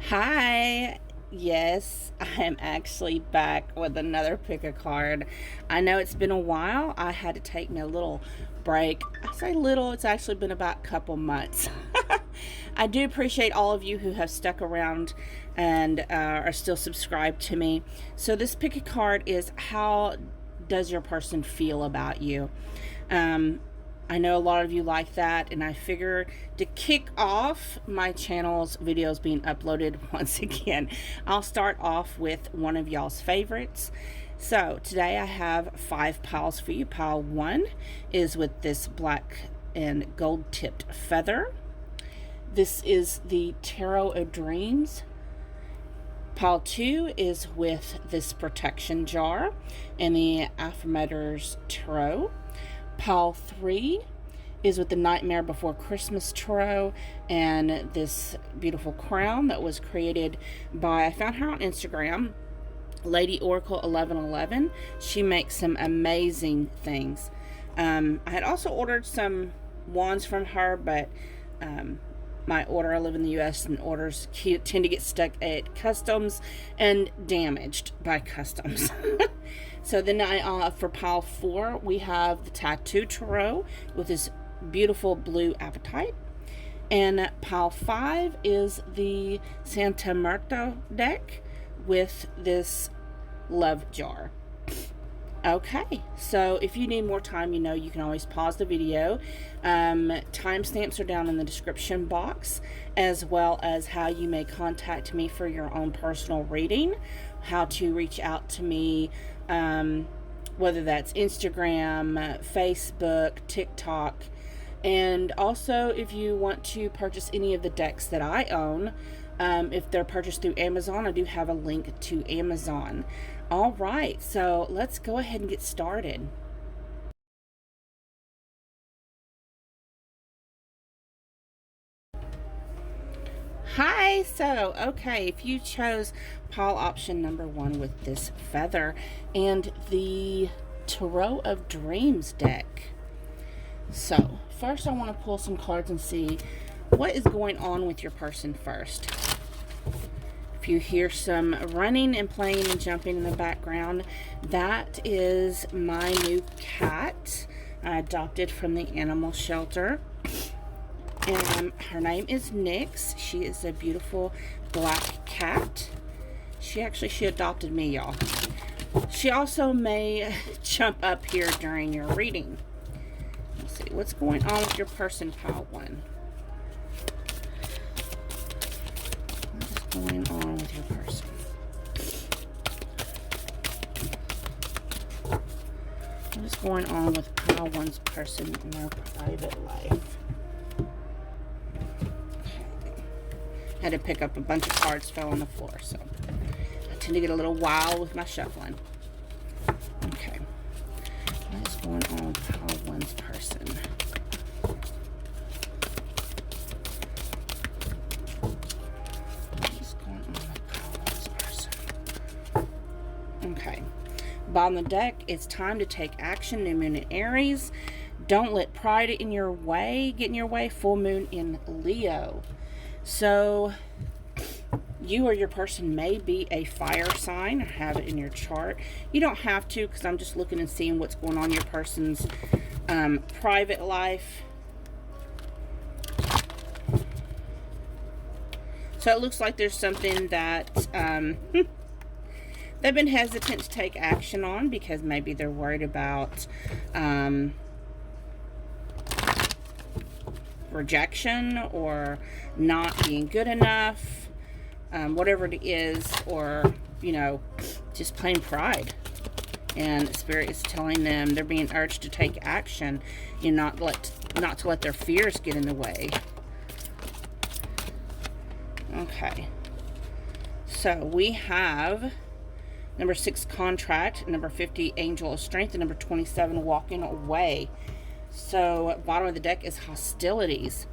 Hi. Yes, I am actually back with another pick a card. I know it's been a while. I had to take me a little break. I say little, it's actually been about a couple months. I do appreciate all of you who have stuck around and are still subscribed to me. So, this pick a card is how does your person feel about you? Um, I know a lot of you like that, and I figured to kick off my channel's videos being uploaded once again, I'll start off with one of y'all's favorites. So today I have 5 piles for you. Pile 1 is with this black and gold tipped feather. This is the Tarot of Dreams. Pile 2 is with this protection jar and the Affirmators Tarot. Pile 3 is with the Nightmare Before Christmas Tarot and this beautiful crown that was created by, I found her on Instagram, Lady Oracle 1111. She makes some amazing things. I had also ordered some wands from her, but my order, I live in the US, and orders tend to get stuck at customs and damaged by customs. So then for pile 4, we have the Tattoo Tarot with this beautiful blue apatite. And pile 5 is the Santa Marta deck with this love jar. Okay, so if you need more time, you can always pause the video. Timestamps are down in the description box, as well as how you may contact me for your own personal reading, how to reach out to me, whether that's Instagram, Facebook, TikTok, and also if you want to purchase any of the decks that I own, if they're purchased through Amazon, I do have a link to Amazon. All right, so let's go ahead and get started. Hi, so okay, if you chose pile option number 1 with this feather and the Tarot of Dreams deck. So first I want to pull some cards and see what is going on with your person first. If you hear some running and playing and jumping in the background, that is my new cat I adopted from the animal shelter. And her name is Nyx. She is a beautiful black cat. She adopted me, y'all. She also may jump up here during your reading. Let's see what's going on with your person, pile 1. What's going on with your person? What is going on with pile 1's person in their private life? Had to pick up a bunch of cards, fell on the floor, so I tend to get a little wild with my shuffling. Okay, what is going on with pile 1's person? What is going on with pile 1's person? Okay, bottom of the deck, it's time to take action. New moon in Aries. Don't let pride get in your way. Full moon in Leo. So you or your person may be a fire sign or have it in your chart. You don't have to, because I'm just looking and seeing what's going on in your person's private life. So it looks like there's something that they've been hesitant to take action on because maybe they're worried about rejection or not being good enough, whatever it is, or just plain pride. And Spirit is telling them they're being urged to take action and not to let their fears get in the way. Okay, so we have number 6, contract, number 50, angel of strength, and number 27, walking away. So bottom of the deck is hostilities.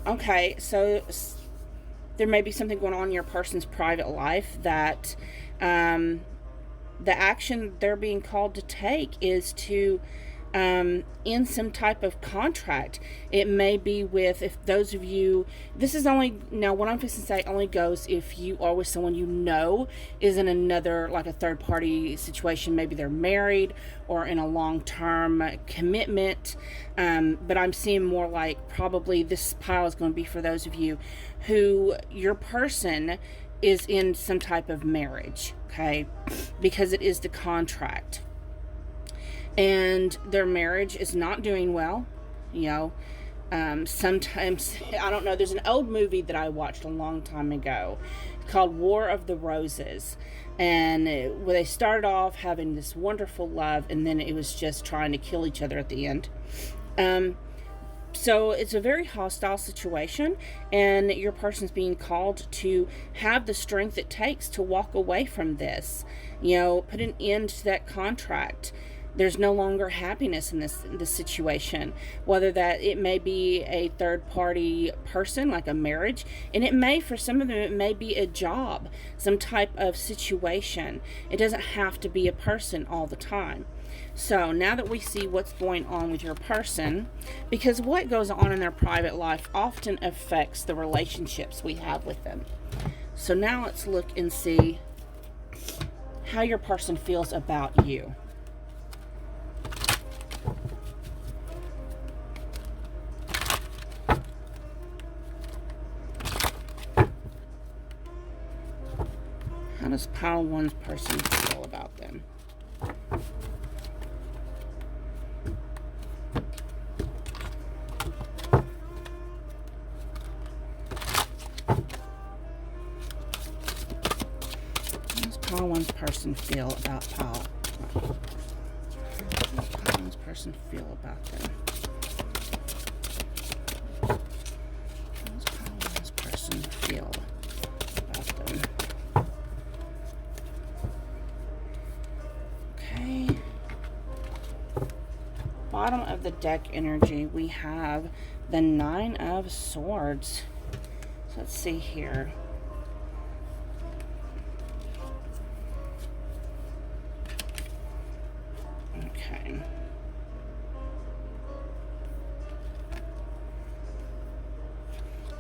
Okay, so there may be something going on in your person's private life that the action they're being called to take is to in some type of contract. It may be with, if those of you, this is only, now what I'm going to say only goes if you are with someone you know is in another, like a third party situation. Maybe they're married or in a long-term commitment. But I'm seeing more like probably this pile is going to be for those of you who your person is in some type of marriage, okay? Because it is the contract. And their marriage is not doing well, you know. Sometimes, I don't know, there's an old movie that I watched a long time ago called War of the Roses. And where they started off having this wonderful love, and then it was just trying to kill each other at the end. So it's a very hostile situation, and your person's being called to have the strength it takes to walk away from this. You know, put an end to that contract. There's no longer happiness in this situation, whether that it may be a third party person, like a marriage, and it may, for some of them, it may be a job, some type of situation. It doesn't have to be a person all the time. So now that we see what's going on with your person, because what goes on in their private life often affects the relationships we have with them. So now let's look and see how your person feels about you. How does pile one's person feel about them? How does pile one's person feel about pile? How does pile one's person feel about them? How does pile one's person feel about them? Bottom of the deck energy, we have the Nine of Swords. So let's see here. Okay.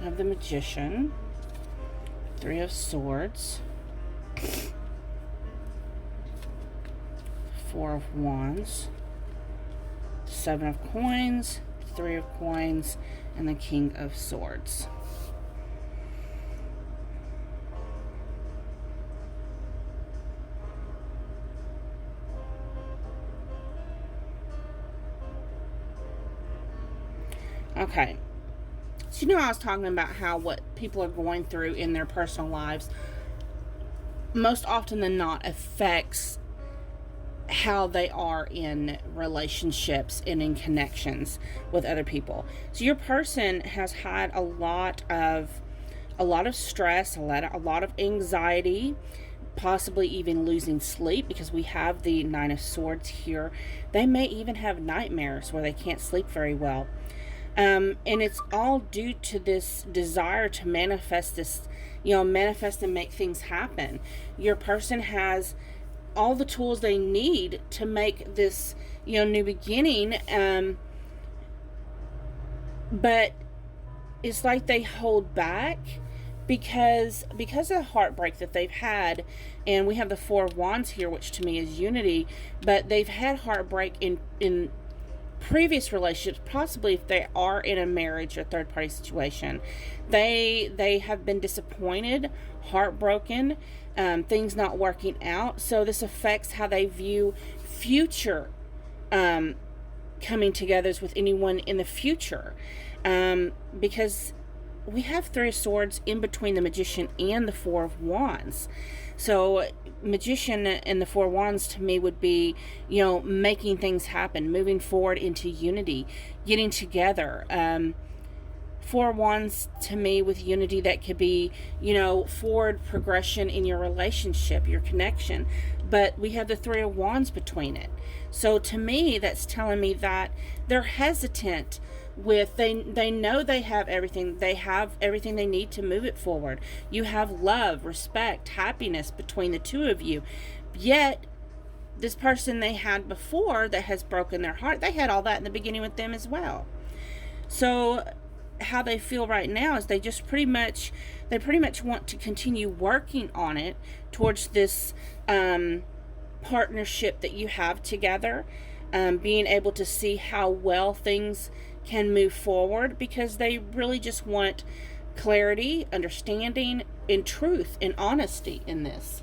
I have the Magician, Three of Swords, Four of Wands, Seven of Coins, Three of Coins, and the King of Swords. Okay. So I was talking about how what people are going through in their personal lives most often than not affects how they are in relationships and in connections with other people. So your person has had a lot of stress, a lot of anxiety, possibly even losing sleep, because we have the Nine of Swords here. They may even have nightmares where they can't sleep very well. And it's all due to this desire to manifest this, manifest and make things happen. Your person has all the tools they need to make this, new beginning. But it's like they hold back because of the heartbreak that they've had. And we have the Four of Wands here, which to me is unity, but they've had heartbreak in previous relationships, possibly if they are in a marriage or third party situation. They have been disappointed, heartbroken, things not working out. So this affects how they view future coming togethers with anyone in the future, because we have Three of Swords in between the Magician and the Four of Wands. So Magician and the Four of Wands to me would be, making things happen, moving forward into unity, getting together. Four of Wands to me with unity, that could be, forward progression in your relationship, your connection. But we have the Three of Wands between it. So to me, that's telling me that they're hesitant with, they know they have everything they need to move it forward. You have love, respect, happiness between the two of you, yet this person they had before that has broken their heart, they had all that in the beginning with them as well. So how they feel right now is they pretty much want to continue working on it towards this partnership that you have together, being able to see how well things can move forward, because they really just want clarity, understanding, and truth and honesty in this.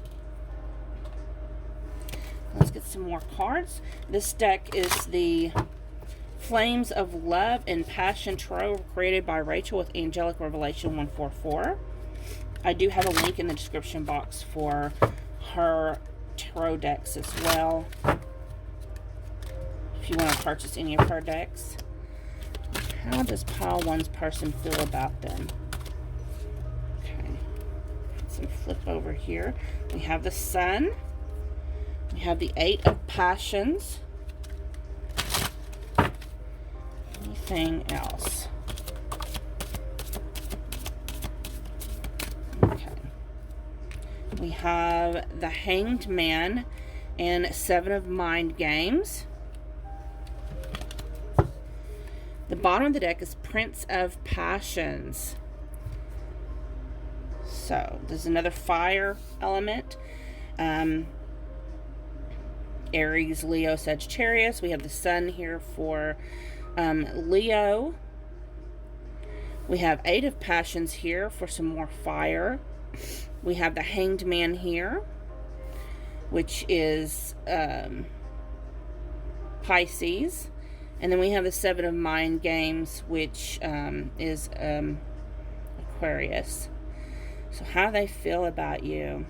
Let's get some more cards. This deck is the Flames of Love and Passion Tarot, created by Rachel with Angelic Revelation 144. I do have a link in the description box for her tarot decks as well, if you want to purchase any of her decks. How does pile one's person feel about them? Okay, some flip over here. We have the Sun. We have the Eight of Passions. Anything else? Okay. We have the Hanged Man and Seven of Mind Games. The bottom of the deck is Prince of Passions. So, there's another fire element. Aries, Leo, Sagittarius. We have the Sun here for Leo. We have Eight of Passions here for some more fire. We have the Hanged Man here, which is Pisces. And then we have the Seven of Mind Games, which is Aquarius. So how do they feel about you?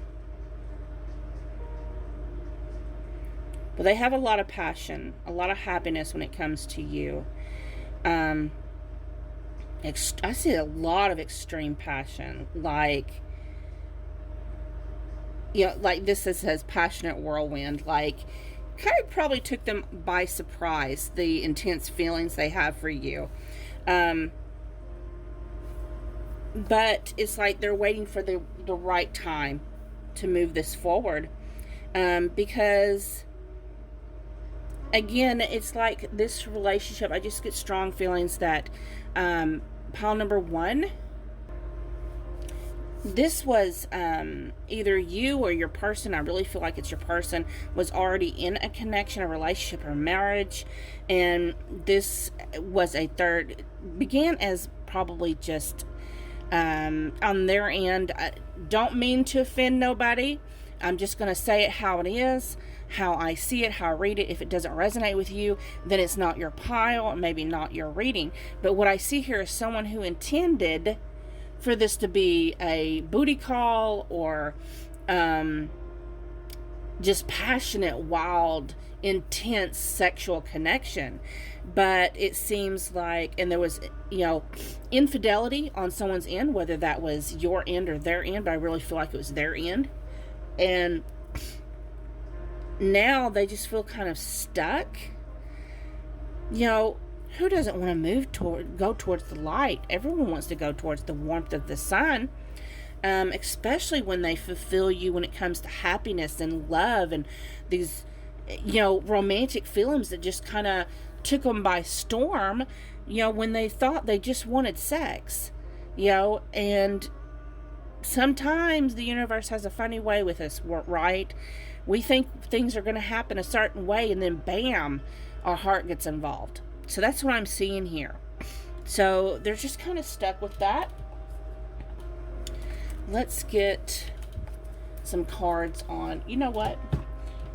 Well, they have a lot of passion, a lot of happiness when it comes to you. I see a lot of extreme passion, like, you know, like this says passionate whirlwind, like kind of probably took them by surprise, the intense feelings they have for you. But it's like they're waiting for the right time to move this forward. Because again, it's like this relationship, I just get strong feelings that pile number one, this was either you or your person, I really feel like it's your person, was already in a connection, a relationship, or marriage, and this was a third, began as probably just on their end. I don't mean to offend nobody, I'm just going to say it how it is, how I see it, how I read it. If it doesn't resonate with you, then it's not your pile, maybe not your reading. But what I see here is someone who intended for this to be a booty call, or just passionate, wild, intense sexual connection. But it seems like, and there was, you know, infidelity on someone's end, whether that was your end or their end, but I really feel like it was their end. And now they just feel kind of stuck. You know, who doesn't want to go towards the light? Everyone wants to go towards the warmth of the sun, especially when they fulfill you when it comes to happiness and love and these, you know, romantic feelings that just kind of took them by storm, you know, when they thought they just wanted sex, you know. And sometimes the universe has a funny way with us, right? We think things are going to happen a certain way, and then bam, our heart gets involved. So that's what I'm seeing here. So they're just kind of stuck with that. Let's get some cards on, you know what?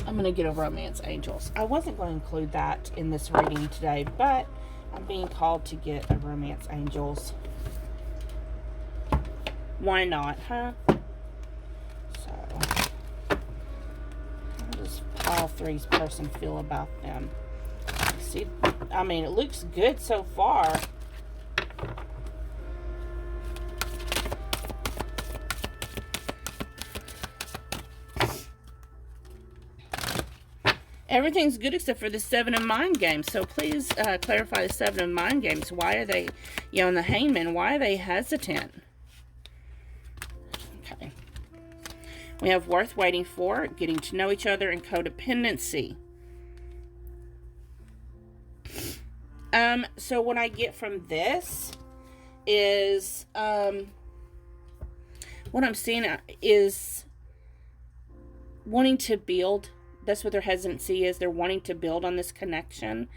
I'm going to get a Romance Angels. I wasn't going to include that in this reading today, but I'm being called to get a Romance Angels. Why not, huh? So, how does pile three's person feel about them? See, I mean, it looks good so far. Everything's good except for the Seven of Mind Games. So please clarify the Seven of Mind Games. Why are they, you know, and the Hangman, why are they hesitant? Okay. We have worth waiting for, getting to know each other, and codependency. So what I get from this is, what I'm seeing is wanting to build. That's what their hesitancy is. They're wanting to build on this connection.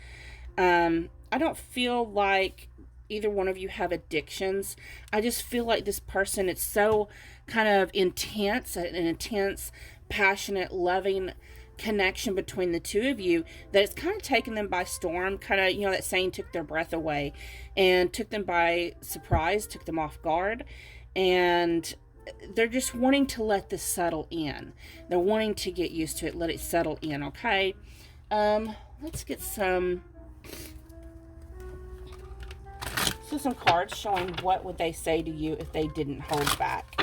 I don't feel like either one of you have addictions. I just feel like this person, it's so kind of intense, an intense, passionate, loving connection between the two of you, that it's kind of taken them by storm. Kind of, that saying, took their breath away and took them by surprise, took them off guard, and they're just wanting to let this settle in. They're wanting to get used to it, let it settle in. Okay, let's get some cards showing what would they say to you if they didn't hold back.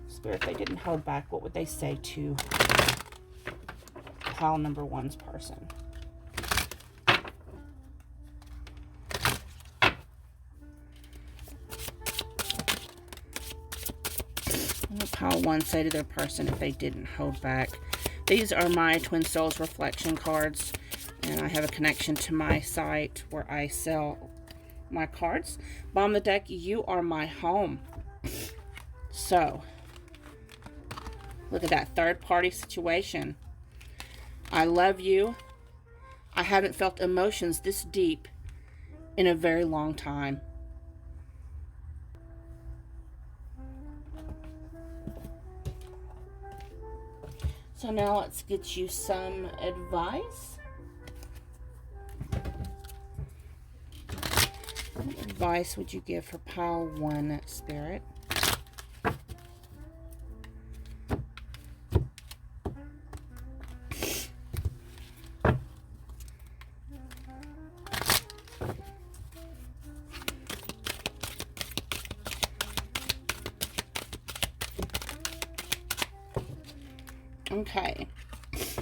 Spirit, if they didn't hold back, what would they say to pile number one's person? What would pile one say to their person if they didn't hold back? These are my Twin Souls reflection cards, and I have a connection to my site where I sell my cards. Bottom of the deck, you are my home. So, look at that third party situation. I love you. I haven't felt emotions this deep in a very long time. So now let's get you some advice. What advice would you give for pile one, Spirit? Okay. It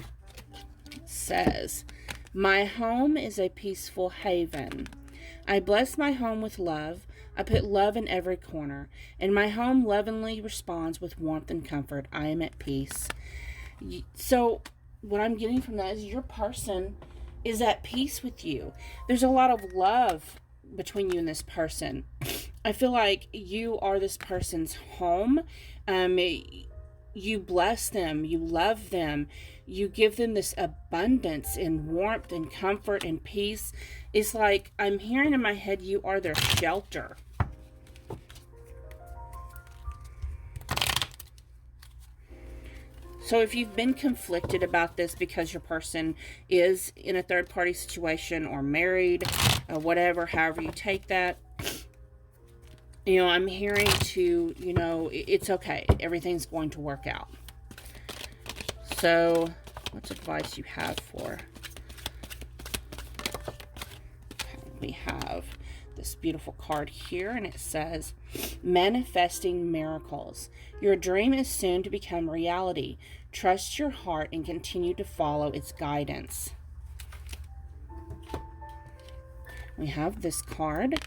says, my home is a peaceful haven. I bless my home with love. I put love in every corner, and my home lovingly responds with warmth and comfort. I am at peace. So what I'm getting from that is your person is at peace with you. There's a lot of love between you and this person. I feel like you are this person's home. You bless them, you love them, you give them this abundance and warmth and comfort and peace. It's like I'm hearing in my head, you are their shelter. So if you've been conflicted about this because your person is in a third party situation or married, whatever, however you take that, I'm hearing to, it's okay. Everything's going to work out. So, what's advice you have for? Okay, we have this beautiful card here, and it says, manifesting miracles. Your dream is soon to become reality. Trust your heart and continue to follow its guidance. We have this card.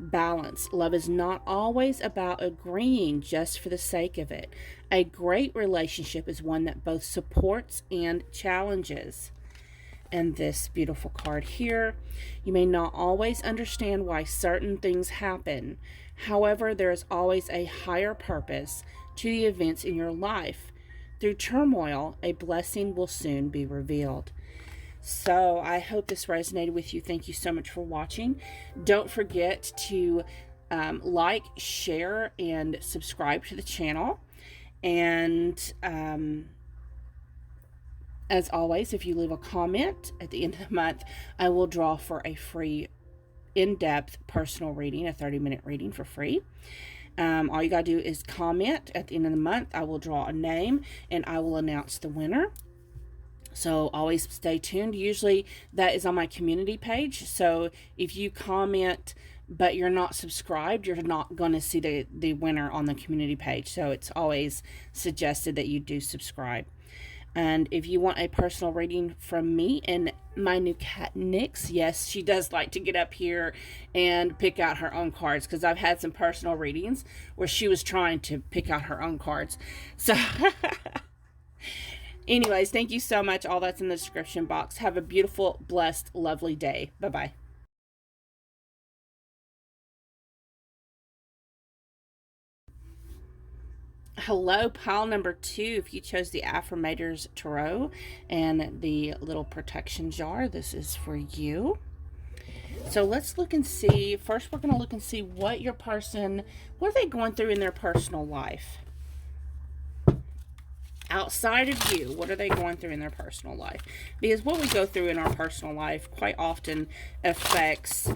Balance. Love is not always about agreeing just for the sake of it. A great relationship is one that both supports and challenges. And this beautiful card here. You may not always understand why certain things happen. However, there is always a higher purpose to the events in your life. Through turmoil, a blessing will soon be revealed. So I hope this resonated with you. Thank you so much for watching. Don't forget to like, share, and subscribe to the channel. And as always, if you leave a comment at the end of the month, I will draw for a free in-depth personal reading, a 30-minute reading for free. All you gotta do is comment at the end of the month. I will draw a name and I will announce the winner. So always stay tuned. Usually that is on my community page. So if you comment but you're not subscribed, you're not going to see the winner on the community page. So it's always suggested that you do subscribe. And if you want a personal reading from me and my new cat, Nyx, yes, she does like to get up here and pick out her own cards, because I've had some personal readings where she was trying to pick out her own cards. So, anyways, thank you so much. All that's in the description box. Have a beautiful, blessed, lovely day. Bye-bye. Hello, pile number 2. If you chose the Affirmators Tarot and the little protection jar, this is for you. So let's look and see. First, we're going to look and see what are they going through in their personal life? Outside of you, what are they going through in their personal life? Because what we go through in our personal life quite often affects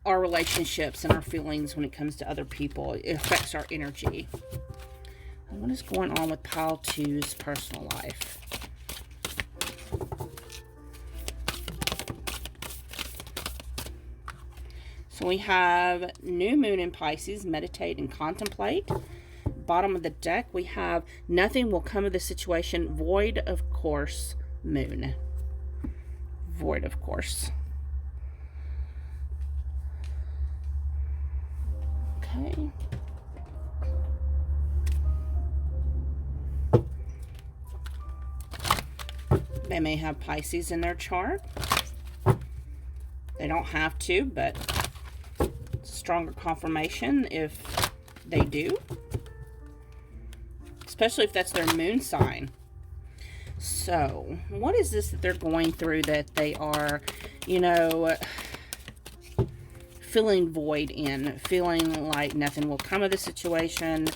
our relationships and our feelings when it comes to other people. It affects our energy. And what is going on with pile 2's personal life? So we have new moon in Pisces, meditate and contemplate. Bottom of the deck, we have nothing will come of the situation, void of course, moon. Void of course. Okay. They may have Pisces in their chart. They don't have to, but stronger confirmation if they do. Especially if that's their moon sign. So, what is this that they're going through that they are, feeling void in, feeling like nothing will come of the situation,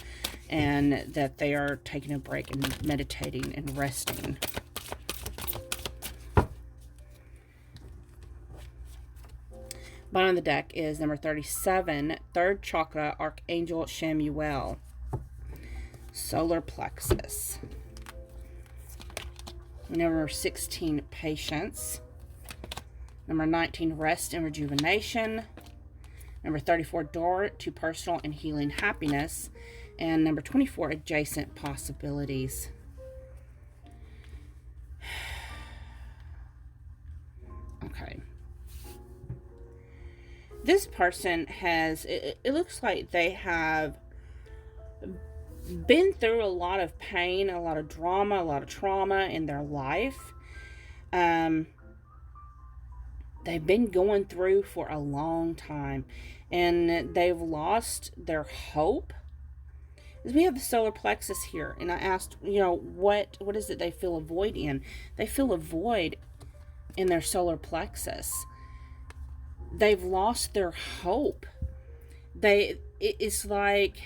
and that they are taking a break and meditating and resting? Bottom of the deck is number 37, third chakra, Archangel Chamuel. Solar plexus. Number 16, patience. Number 19, rest and rejuvenation. Number 34, door to personal and healing happiness. And number 24, adjacent possibilities. Okay. This person has, it looks like they have been through a lot of pain, a lot of drama, a lot of trauma in their life. They've been going through for a long time, and they've lost their hope. We have the solar plexus here, and I asked, what is it they feel a void in? They feel a void in their solar plexus. They've lost their hope. It's like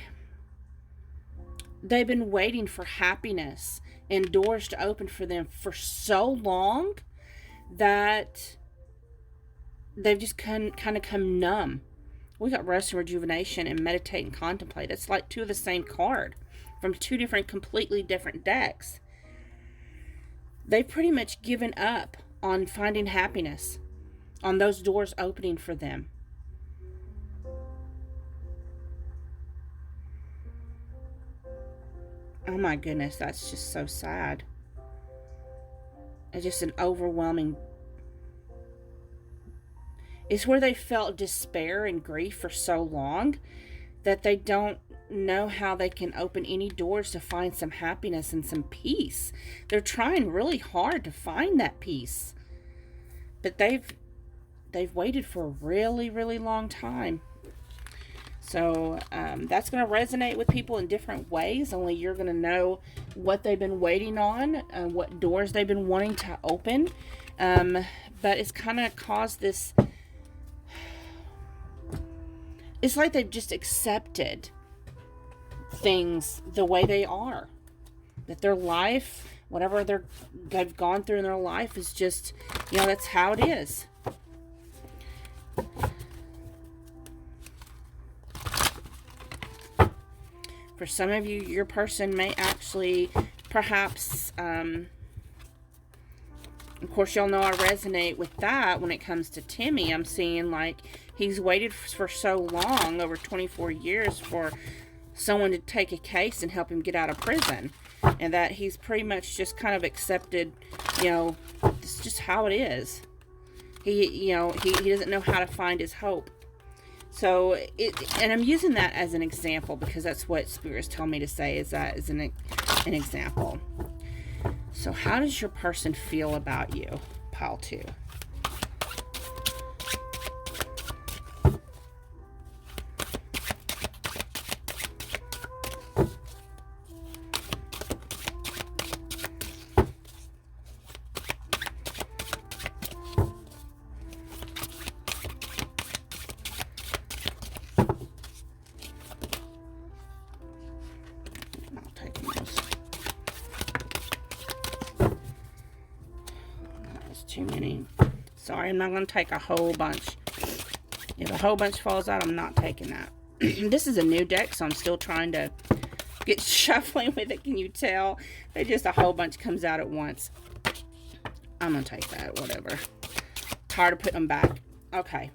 they've been waiting for happiness and doors to open for them for so long that they've just kind of come numb. We got rest and rejuvenation and meditate and contemplate. It's like two of the same card from two completely different decks. They've pretty much given up on finding happiness, on those doors opening for them. Oh my goodness, that's just so sad. It's just an overwhelming. It's where they felt despair and grief for so long that they don't know how they can open any doors to find some happiness and some peace. They're trying really hard to find that peace, but they've waited for a really, really long time. So that's going to resonate with people in different ways. Only you're going to know what they've been waiting on, what doors they've been wanting to open. But it's kind of caused this. It's like they've just accepted things the way they are. That their life, whatever they've gone through in their life, is just, that's how it is. For some of you, your person may actually, perhaps, of course, y'all know I resonate with that when it comes to Timmy. I'm seeing like he's waited for so long, over 24 years, for someone to take a case and help him get out of prison. and that he's pretty much just kind of accepted, it's just how it is. He doesn't know how to find his hope. So, and I'm using that as an example because that's what spirits tell me to say, is that as an example. So how does your person feel about you, pile 2? Too many. Sorry, I'm not going to take a whole bunch. If a whole bunch falls out, I'm not taking that. This is a new deck, so I'm still trying to get shuffling with it. Can you tell? Just a whole bunch comes out at once. I'm going to take that, whatever. Tired of putting them back. Okay.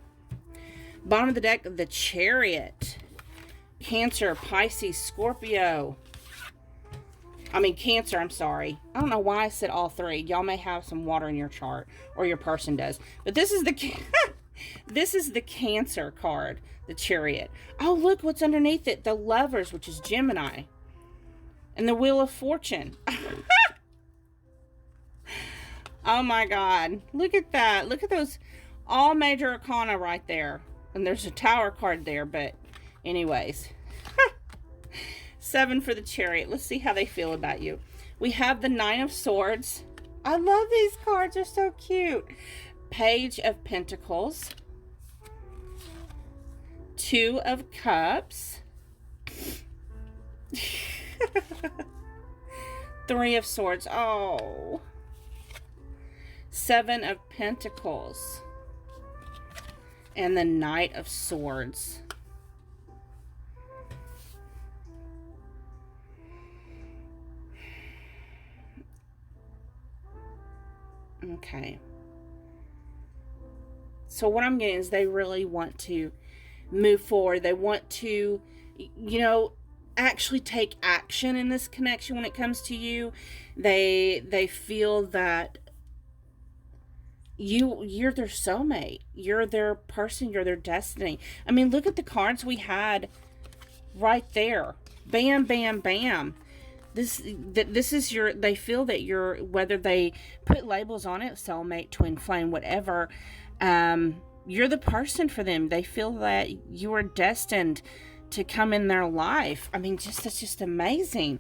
Bottom of the deck, the Chariot. Cancer, Pisces, Scorpio. Cancer, I'm sorry. I don't know why I said all 3. Y'all may have some water in your chart, or your person does. But this is the this is the Cancer card, the Chariot. Oh, look what's underneath it. The Lovers, which is Gemini. And the Wheel of Fortune. Oh my God. Look at that. Look at those all major arcana right there. And there's a Tower card there, but anyways. 7 for the Chariot. Let's see how they feel about you. We have the 9 of Swords. I love these cards. They're so cute. Page of Pentacles. 2 of Cups. 3 of Swords. Oh. 7 of Pentacles. And the Knight of Swords. Okay. So what I'm getting is they really want to move forward. They want to, actually take action in this connection when it comes to you. They feel that you're their soulmate. You're their person. You're their destiny. Look at the cards we had right there. Bam, bam, bam. This is they feel that you're, whether they put labels on it, soulmate, twin flame, whatever, you're the person for them. They feel that you are destined to come in their life. That's just amazing.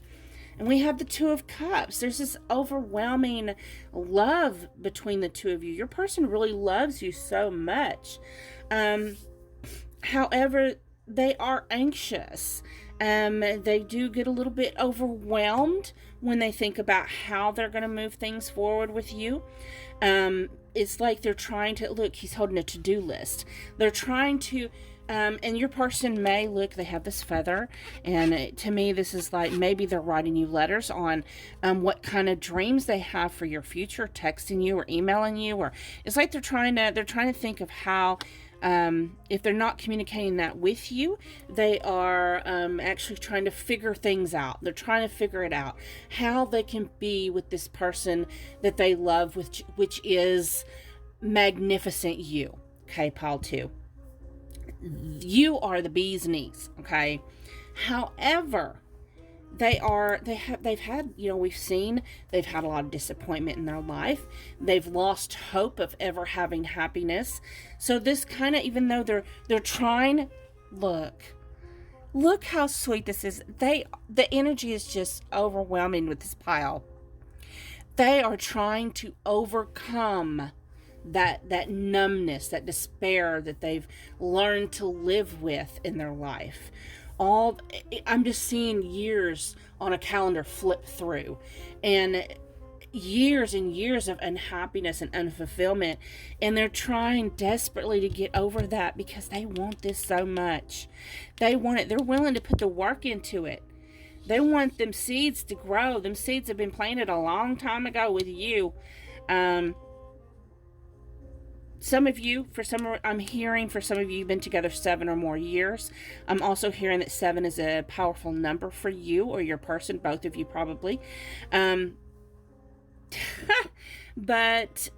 And we have the 2 of Cups. There's this overwhelming love between the 2 of you. Your person really loves you so much. However, they are anxious. They do get a little bit overwhelmed when they think about how they're going to move things forward with you. It's like they're trying to, look, he's holding a to-do list. They're trying to, and your person may look, they have this feather, and to me, this is like maybe they're writing you letters on what kind of dreams they have for your future, texting you or emailing you, or it's like they're trying to think of how, if they're not communicating that with you, they are actually trying to figure things out. They're trying to figure it out, how they can be with this person that they love, which is magnificent you. Okay, pile 2. You are the bee's knees, okay? However, they've had, we've seen they've had a lot of disappointment in their life. They've lost hope of ever having happiness. So this kind of, even though they're trying, look how sweet this is. The energy is just overwhelming with this pile. They are trying to overcome that numbness, that despair that they've learned to live with in their life. I'm just seeing years on a calendar flip through, and years of unhappiness and unfulfillment, and they're trying desperately to get over that because they want this so much. They want it. They're willing to put the work into it. They want them seeds to grow. Them seeds have been planted a long time ago with you. some of you, I'm hearing for some of you, you've been together 7 or more years. I'm also hearing that 7 is a powerful number for you or your person, both of you probably. But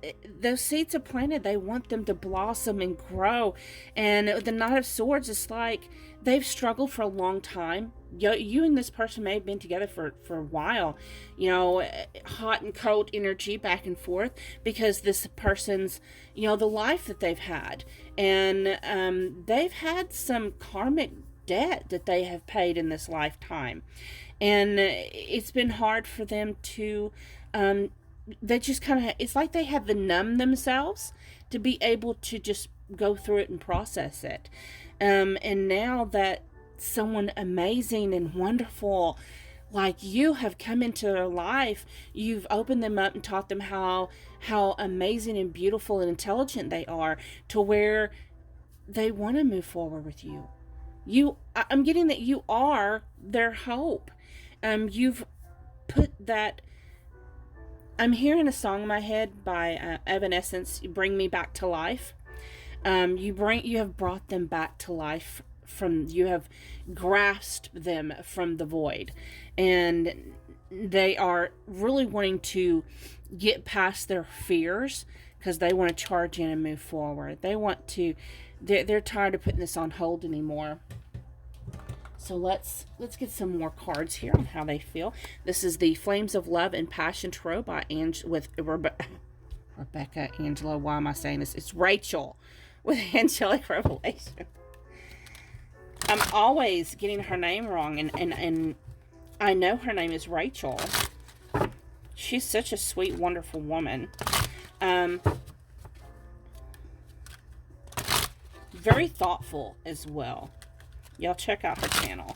those seeds are planted. They want them to blossom and grow. And the Knight of Swords is like they've struggled for a long time. You and this person may have been together for a while, hot and cold energy back and forth because this person's, the life that they've had. And they've had some karmic debt that they have paid in this lifetime. And it's been hard for them to, they just kind of, it's like they have to numb themselves to be able to just go through it and process it. And now that someone amazing and wonderful like you have come into their life, you've opened them up and taught them how amazing and beautiful and intelligent they are, to where they want to move forward with you. I'm getting that you are their hope. You've put that. I'm hearing a song in my head by Evanescence, "Bring Me Back to Life." You have brought them back to life. You have grasped them from the void, and they are really wanting to get past their fears because they want to charge in and move forward. They're tired of putting this on hold anymore. So let's get some more cards here on how they feel. This is the Flames of Love and Passion Tarot by Rebecca Angela. Why am I saying this? It's Rachel with Angelic Revelation. I'm always getting her name wrong, and I know her name is Rachel. She's such a sweet, wonderful woman. Very thoughtful as well. Y'all check out her channel.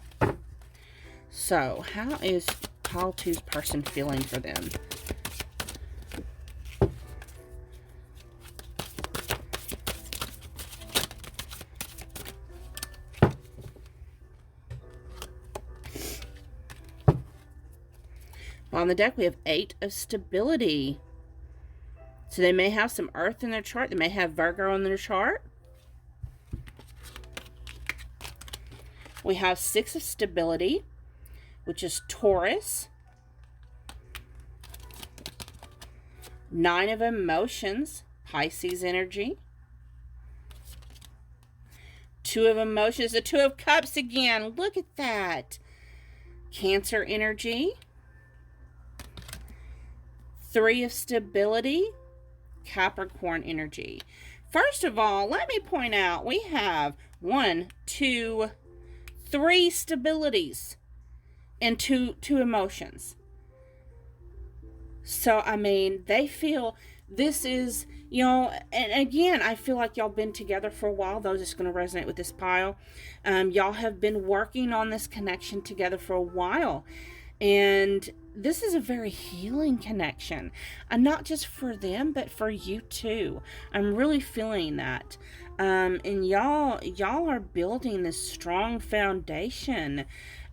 So, how is Pile 2's person feeling for them? On the deck, we have 8 of Stability. So they may have some Earth in their chart. They may have Virgo in their chart. We have 6 of Stability, which is Taurus. 9 of Emotions, Pisces energy. 2 of Emotions, the 2 of Cups again. Look at that. Cancer energy. 3 of Stability, Capricorn energy. First of all, let me point out we have 1, 2, 3 stabilities and two emotions. So, I mean, they feel this is, and again, I feel like y'all been together for a while. Those is going to resonate with this pile. Y'all have been working on this connection together for a while. And this is a very healing connection. And not just for them, but for you too. I'm really feeling that. And y'all are building this strong foundation.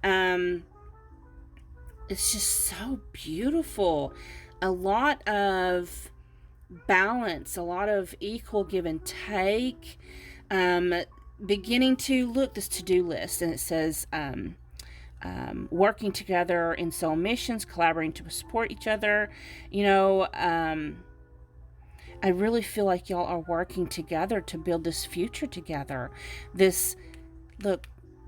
It's just so beautiful. A lot of balance, a lot of equal give and take. Beginning to look this to-do list, and it says working together in soul missions, collaborating to support each other. I really feel like y'all are working together to build this future together.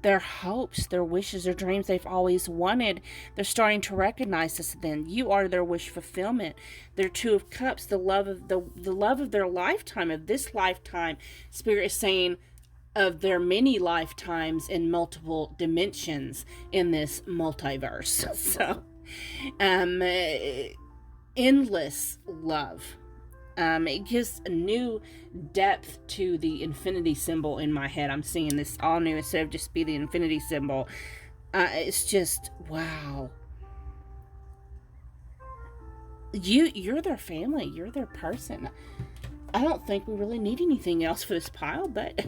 Their hopes, their wishes, their dreams they've always wanted, they're starting to recognize this then. You are their wish fulfillment. Their 2 of Cups, the love of their lifetime, of this lifetime. Spirit is saying of their many lifetimes in multiple dimensions in this multiverse. So, endless love. It gives a new depth to the infinity symbol in my head. I'm seeing this all new instead of just be the infinity symbol. It's just, wow. You're their family. You're their person. I don't think we really need anything else for this pile, but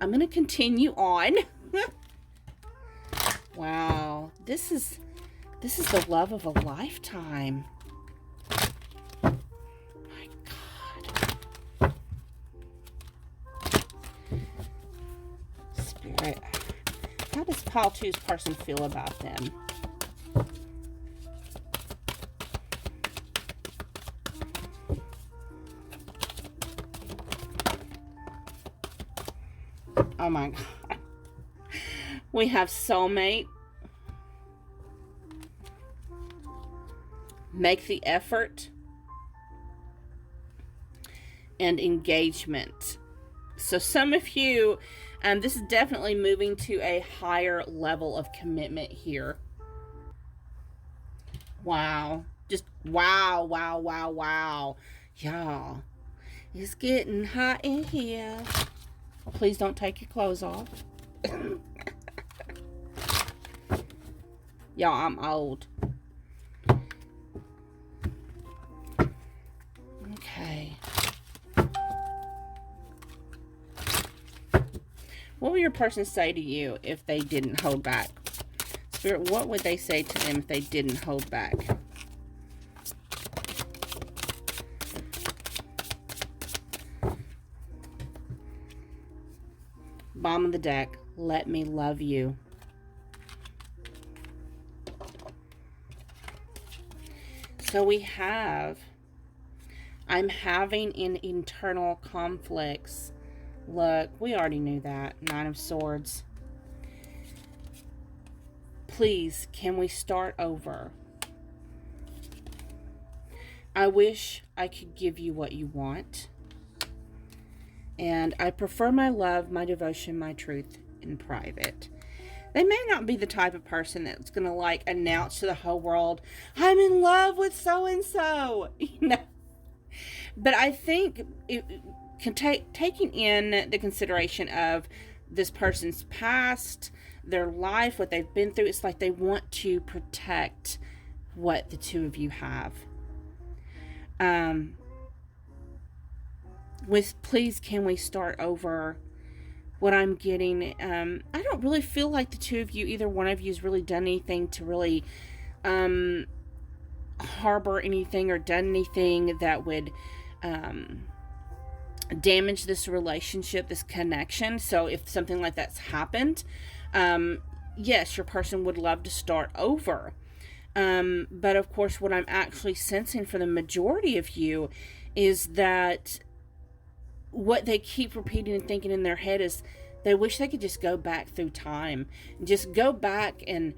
I'm going to continue on. Wow. This is the love of a lifetime. My God. does pile two's person feel about them? Oh my God. We have soulmate. Make the effort. And engagement. So some of you, this is definitely moving to a higher level of commitment here. Wow. Just wow, wow, wow, wow. Y'all, it's getting hot in here. Please don't take your clothes off. Y'all, I'm old. Okay. What would your person say to you if they didn't hold back? Spirit, what would they say to them if they didn't hold back? Bottom of the deck, let me love you. So we have, I'm having an internal conflicts. Look, we already knew that. Nine of Swords. Please, can we start over? I wish I could give you what you want. And I prefer my love, my devotion, my truth in private. They may not be the type of person that's going to like announce to the whole world, I'm in love with so-and-so. You know? But I think it can taking in the consideration of this person's past, their life, what they've been through, it's like they want to protect what the two of you have. With please, can we start over? What I'm getting, I don't really feel like the two of you, either one of you has really done anything to really harbor anything or done anything that would damage this relationship, this connection. So if something like that's happened, yes, your person would love to start over. But of course, what I'm actually sensing for the majority of you is that what they keep repeating and thinking in their head is they wish they could just go back through time, just go back and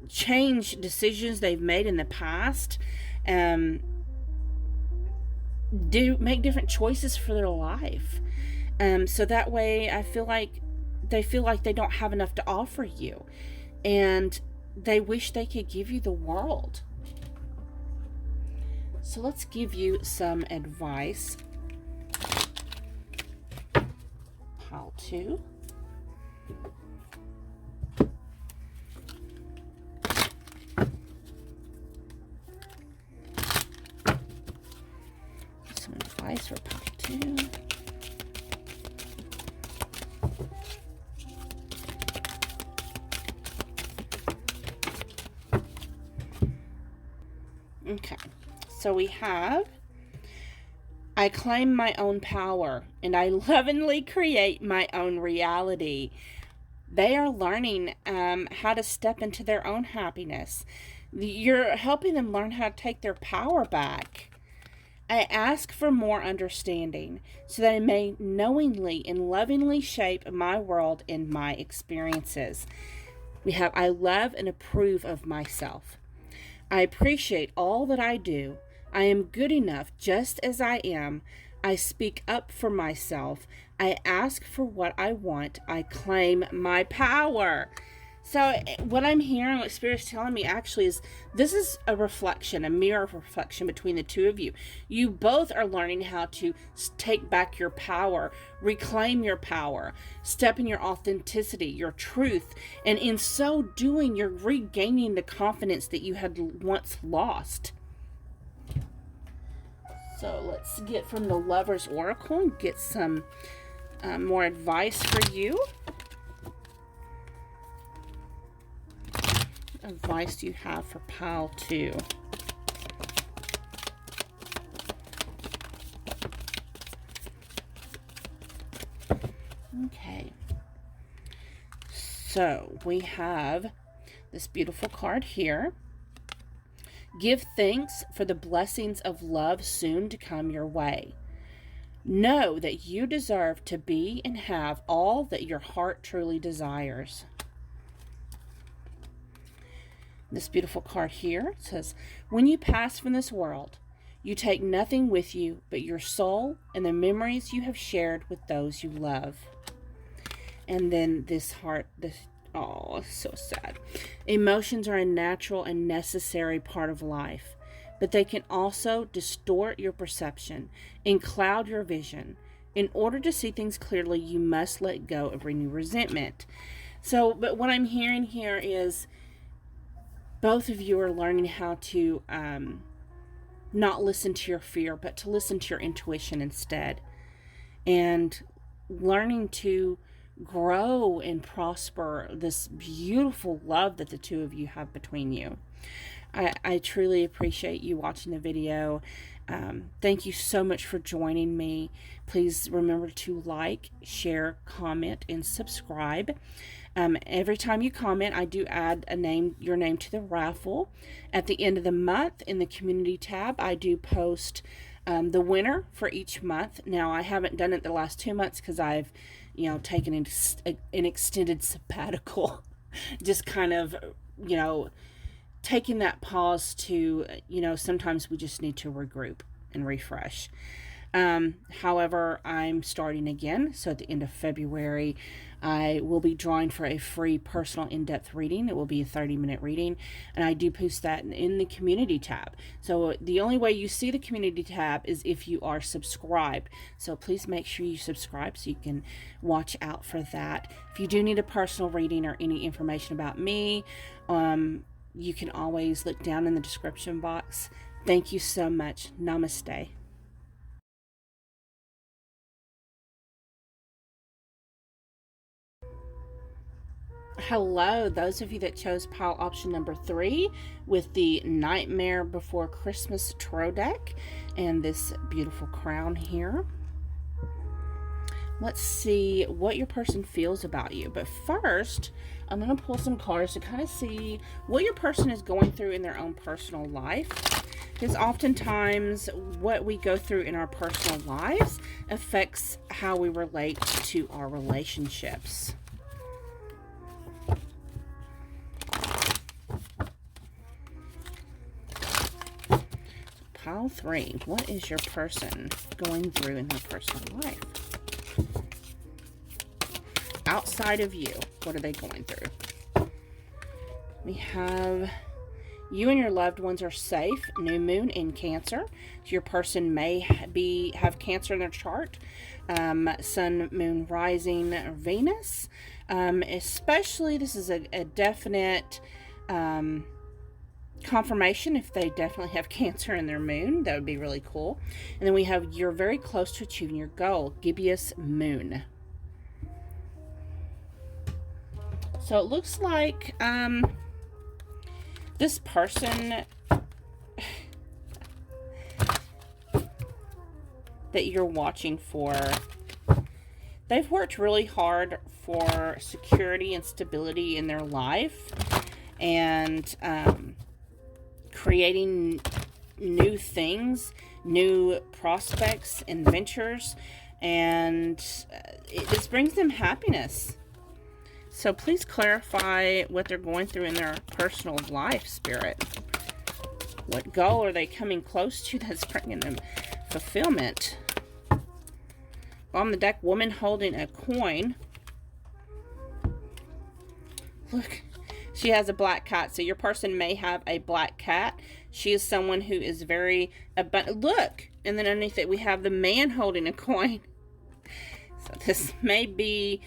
change decisions they've made in the past, make different choices for their life. So that way I feel like they don't have enough to offer you, and they wish they could give you the world. So let's give you some advice. Pile two. Some advice for pile two. Okay, so we have, I claim my own power and I lovingly create my own reality. They are learning how to step into their own happiness. You're helping them learn how to take their power back. I ask for more understanding so that I may knowingly and lovingly shape my world and my experiences. We have, I love and approve of myself. I appreciate all that I do. I am good enough just as I am. I speak up for myself. I ask for what I want. I claim my power. So what I'm hearing, what Spirit's telling me actually is this is a reflection, a mirror reflection between the two of you. You both are learning how to take back your power, reclaim your power, step in your authenticity, your truth. And in so doing, you're regaining the confidence that you had once lost. So let's get from the Lover's Oracle and get some more advice for you. Advice do you have for pile two? Okay. So we have this beautiful card here. Give thanks for the blessings of love soon to come your way. Know that you deserve to be and have all that your heart truly desires. This beautiful card here says, when you pass from this world, you take nothing with you but your soul and the memories you have shared with those you love. And then this heart, oh, so sad. Emotions are a natural and necessary part of life, but they can also distort your perception and cloud your vision. In order to see things clearly, you must let go of any resentment. So, but what I'm hearing here is both of you are learning how to not listen to your fear, but to listen to your intuition instead. And learning to grow and prosper this beautiful love that the two of you have between you. I truly appreciate you watching the video. Thank you so much for joining me. Please remember to like, share, comment, and subscribe. Every time you comment, I do add your name to the raffle. At the end of the month, in the community tab, I do post the winner for each month. Now, I haven't done it the last 2 months because I've, taken an extended sabbatical. Just kind of, taking that pause to, sometimes we just need to regroup and refresh. However, I'm starting again. So at the end of February, I will be drawing for a free personal in-depth reading. It will be a 30-minute reading, and I do post that in the community tab. So the only way you see the community tab is if you are subscribed. So please make sure you subscribe so you can watch out for that. If you do need a personal reading or any information about me, you can always look down in the description box. Thank you so much. Namaste. Hello, those of you that chose pile option number 3 with the Nightmare Before Christmas tarot deck and this beautiful crown here. Let's see what your person feels about you. But first, I'm going to pull some cards to kind of see what your person is going through in their own personal life. Because oftentimes what we go through in our personal lives affects how we relate to our relationships. Pile 3. What is your person going through in their personal life? Outside of you, what are they going through? We have you and your loved ones are safe. New moon in Cancer. So your person may have Cancer in their chart. Sun, moon, rising, Venus. Especially, this is a definite confirmation if they definitely have Cancer in their moon. That would be really cool. And then we have you're very close to achieving your goal. Gibbous moon. So it looks like this person that you're watching for, they've worked really hard for security and stability in their life and creating new things, new prospects and ventures, and this brings them happiness. So please clarify what they're going through in their personal life, Spirit. What goal are they coming close to that's bringing them fulfillment? On the deck, woman holding a coin. Look, she has a black cat. So your person may have a black cat. She is someone who is very abundant. Look, and then underneath it, we have the man holding a coin. So this may be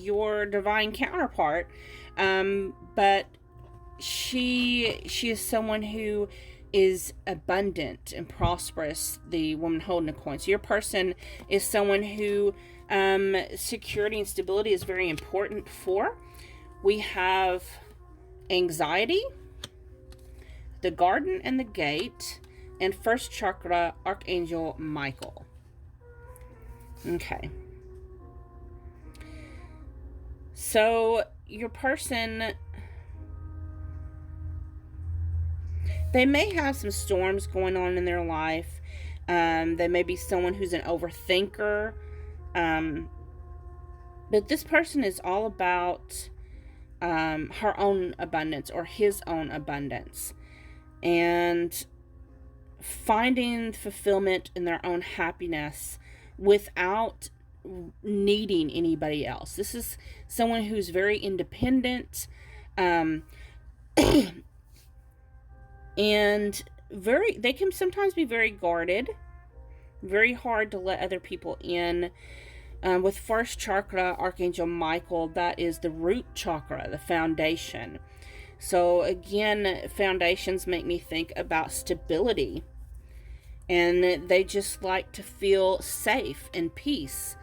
your divine counterpart, but she is someone who is abundant and prosperous. The woman holding a coin. So your person is someone who security and stability is very important for. We have anxiety, the garden and the gate, and first chakra, Archangel Michael. Okay. So your person, they may have some storms going on in their life. They may be someone who's an overthinker. Um, but this person is all about her own abundance or his own abundance. And finding fulfillment in their own happiness without needing anybody else. This is someone who's very independent, um, and they can sometimes be very guarded, very hard to let other people in. With first chakra, Archangel Michael, that is the root chakra, the foundation. So again, foundations make me think about stability. And they just like to feel safe and peace.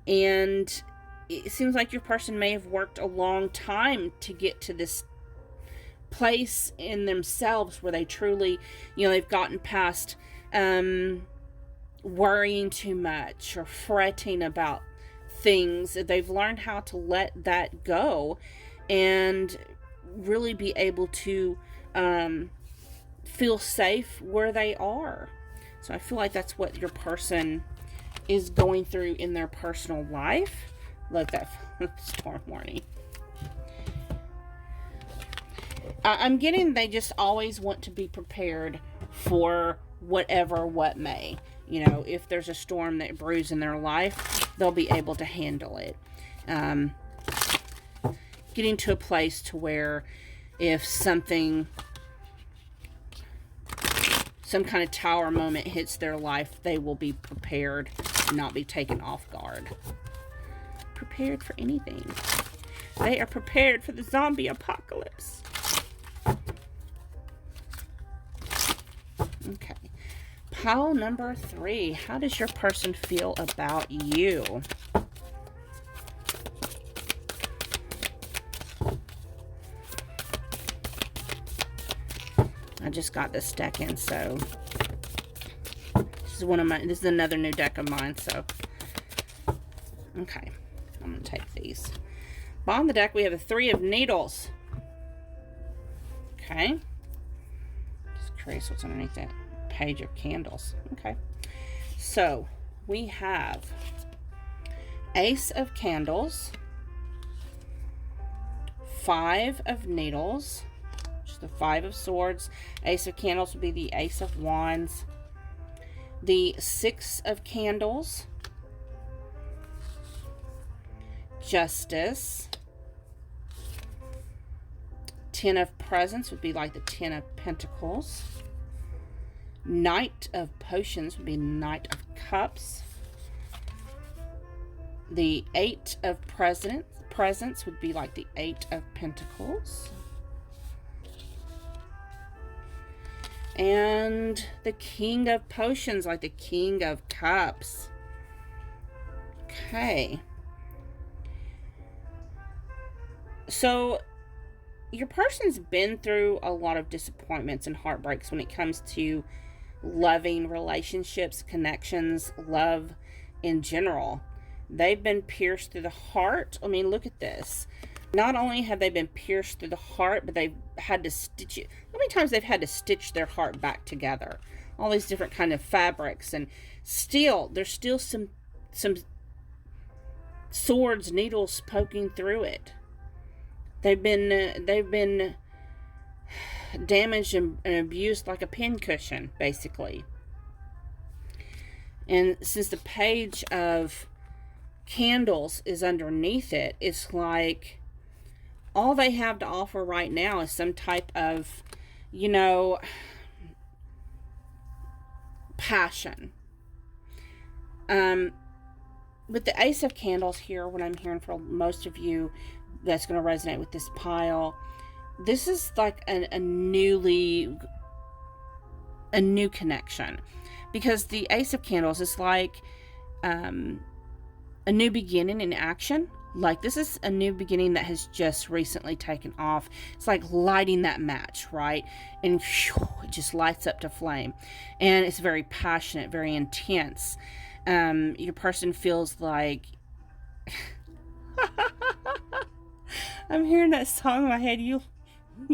And it seems like your person may have worked a long time to get to this place in themselves where they truly, they've gotten past worrying too much or fretting about things. They've learned how to let that go and really be able to feel safe where they are. So I feel like that's what your person is going through in their personal life. Look, that storm warning. I'm getting they just always want to be prepared for what may. If there's a storm that brews in their life, they'll be able to handle it. Getting to a place to where if some kind of tower moment hits their life, they will be prepared, not be taken off guard. Prepared for anything. They are prepared for the zombie apocalypse. Okay. Pile number 3. How does your person feel about you? I just got this deck in, so this is another new deck of mine, so okay. I'm gonna take these. Bottom of the deck we have a 3 of Needles. Okay. Just curious what's underneath that page of candles. Okay. So we have Ace of Candles, 5 of Needles, which is the 5 of Swords. Ace of Candles would be the Ace of Wands. The 6 of Candles, Justice. 10 of Presents would be like the 10 of Pentacles. Knight of Potions would be Knight of Cups. The 8 of Presents would be like the 8 of Pentacles. And the King of Potions, like the King of Cups. Okay. So your person's been through a lot of disappointments and heartbreaks when it comes to loving relationships, connections, love in general. They've been pierced through the heart. I mean, look at this. Not only have they been pierced through the heart, but they've had to stitch it. How many times they've had to stitch their heart back together? All these different kind of fabrics, and still, there's still some swords, needles poking through it. They've been damaged and abused like a pincushion, basically. And since the Page of Candles is underneath it, it's like all they have to offer right now is some type of, passion. With the Ace of Candles here, what I'm hearing for most of you that's going to resonate with this pile, this is like a new connection, because the Ace of Candles is like a new beginning in action. Like, this is a new beginning that has just recently taken off. It's like lighting that match, right? And whew, it just lights up to flame. And it's very passionate, very intense. Your person feels like I'm hearing that song in my head.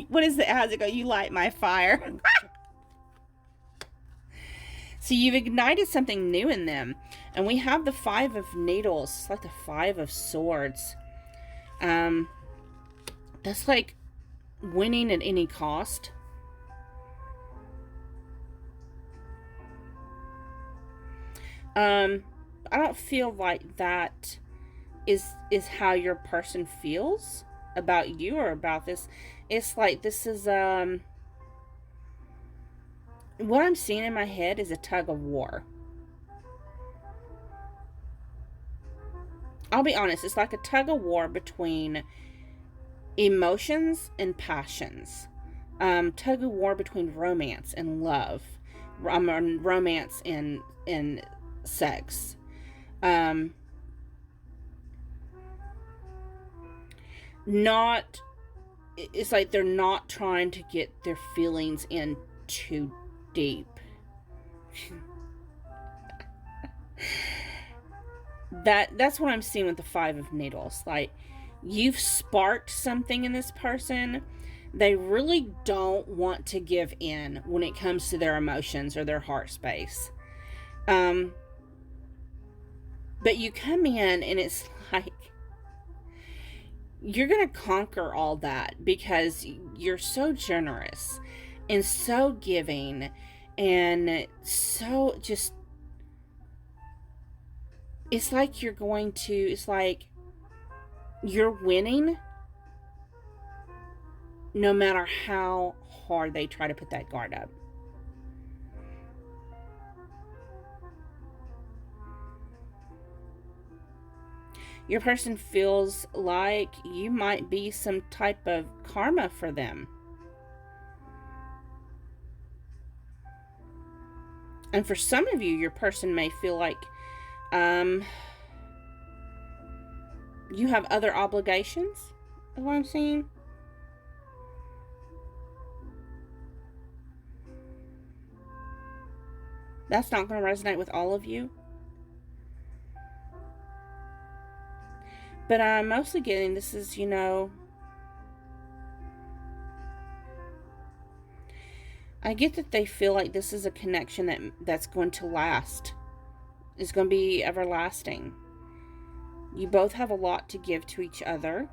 What is it? How's it go? You light my fire. So you've ignited something new in them. And we have the 5 of Needles. It's like the 5 of Swords. That's like winning at any cost. I don't feel like that is how your person feels about you or about this. It's like this is what I'm seeing in my head is a tug of war. I'll be honest, it's like a tug of war between emotions and passions. Tug of war between romance and love. Romance and sex. Not, it's like they're not trying to get their feelings in too deep. That's what I'm seeing with the 5 of Needles. Like, you've sparked something in this person. They really don't want to give in when it comes to their emotions or their heart space. But you come in and it's like you're going to conquer all that because you're so generous and so giving and so just, it's like you're going to, it's like you're winning no matter how hard they try to put that guard up. Your person feels like you might be some type of karma for them. And for some of you, your person may feel like you have other obligations, is what I'm seeing. That's not going to resonate with all of you. But I'm mostly getting this is, I get that they feel like this is a connection that's going to last. It's going to be everlasting. You both have a lot to give to each other.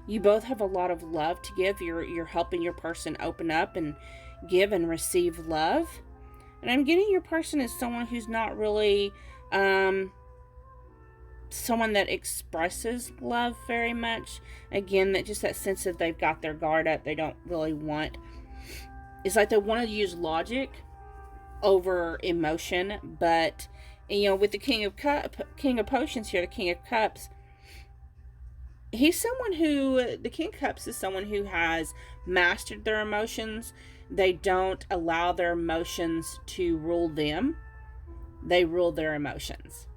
You both have a lot of love to give. You're helping your person open up and give and receive love. And I'm getting your person is someone who's not really someone that expresses love very much. Again, that sense that they've got their guard up. They don't really want. It's like they want to use logic over emotion, but with the King of Potions here, the King of Cups, he's someone who, the King of Cups is someone who has mastered their emotions. They don't allow their emotions to rule them. They rule their emotions.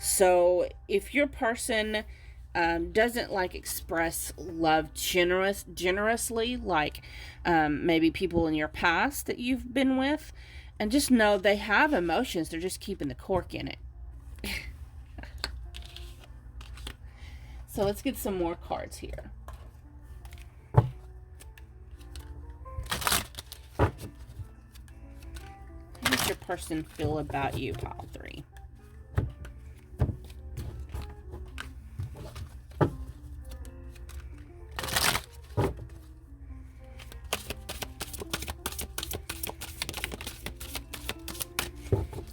So if your person doesn't express love generously, like maybe people in your past that you've been with, and just know they have emotions, they're just keeping the cork in it. So let's get some more cards here. How does your person feel about you, pile 3?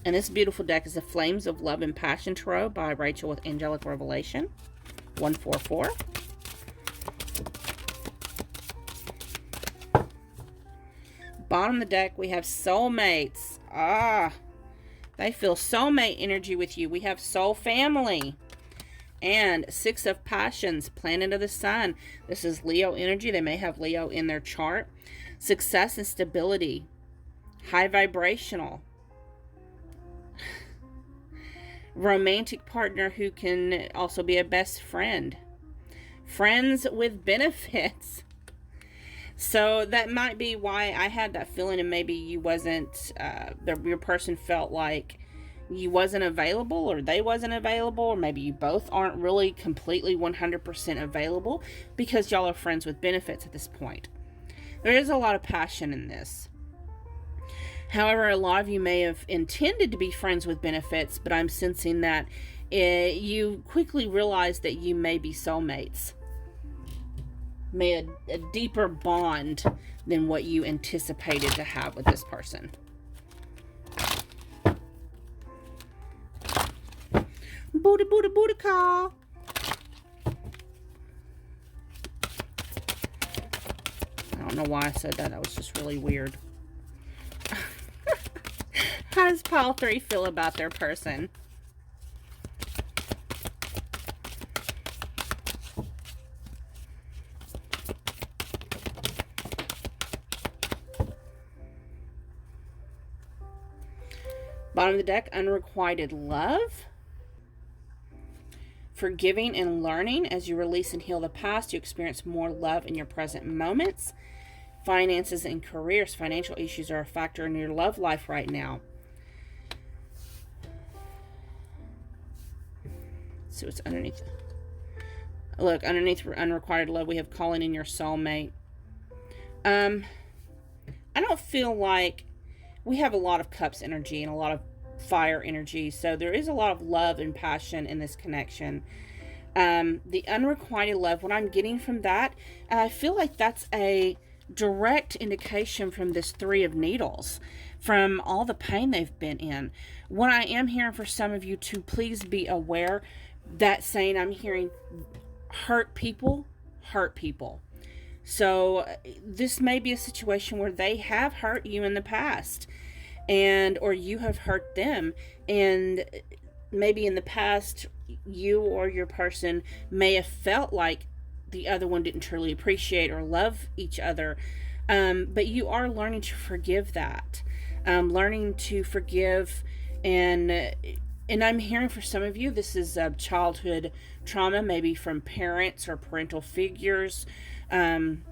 And this beautiful deck is the Flames of Love and Passion Tarot by Rachel with Angelic Revelation. 144. Bottom of the deck, we have soulmates. They feel soulmate energy with you. We have soul family. And 6 of Passions, Planet of the Sun. This is Leo energy. They may have Leo in their chart. Success and stability. High vibrational. Romantic partner who can also be a best friend. Friends with benefits. So that might be why I had that feeling, and maybe you wasn't, your person felt like you wasn't available, or they wasn't available, or maybe you both aren't really completely 100% available because y'all are friends with benefits at this point. There is a lot of passion in this. However, a lot of you may have intended to be friends with benefits, but I'm sensing that you quickly realize that you may be soulmates. May a deeper bond than what you anticipated to have with this person. Booty, booty, booty call. I don't know why I said that. That was just really weird. How does pile 3 feel about their person? Bottom of the deck, unrequited love. Forgiving and learning. As you release and heal the past, you experience more love in your present moments. Finances and careers. Financial issues are a factor in your love life right now. So it's underneath. Look, underneath unrequited love, we have calling in your soulmate. I don't feel like we have a lot of cups energy and a lot of fire energy. So there is a lot of love and passion in this connection. The unrequited love, what I'm getting from that, I feel like that's a direct indication from this 3 of Needles, from all the pain they've been in. What I am hearing for some of you to please be aware, that saying I'm hearing, hurt people hurt people. So this may be a situation where they have hurt you in the past, and or you have hurt them, and maybe in the past you or your person may have felt like the other one didn't truly appreciate or love each other, but you are learning to forgive that, learning to forgive. And I'm hearing for some of you, this is childhood trauma, maybe from parents or parental figures in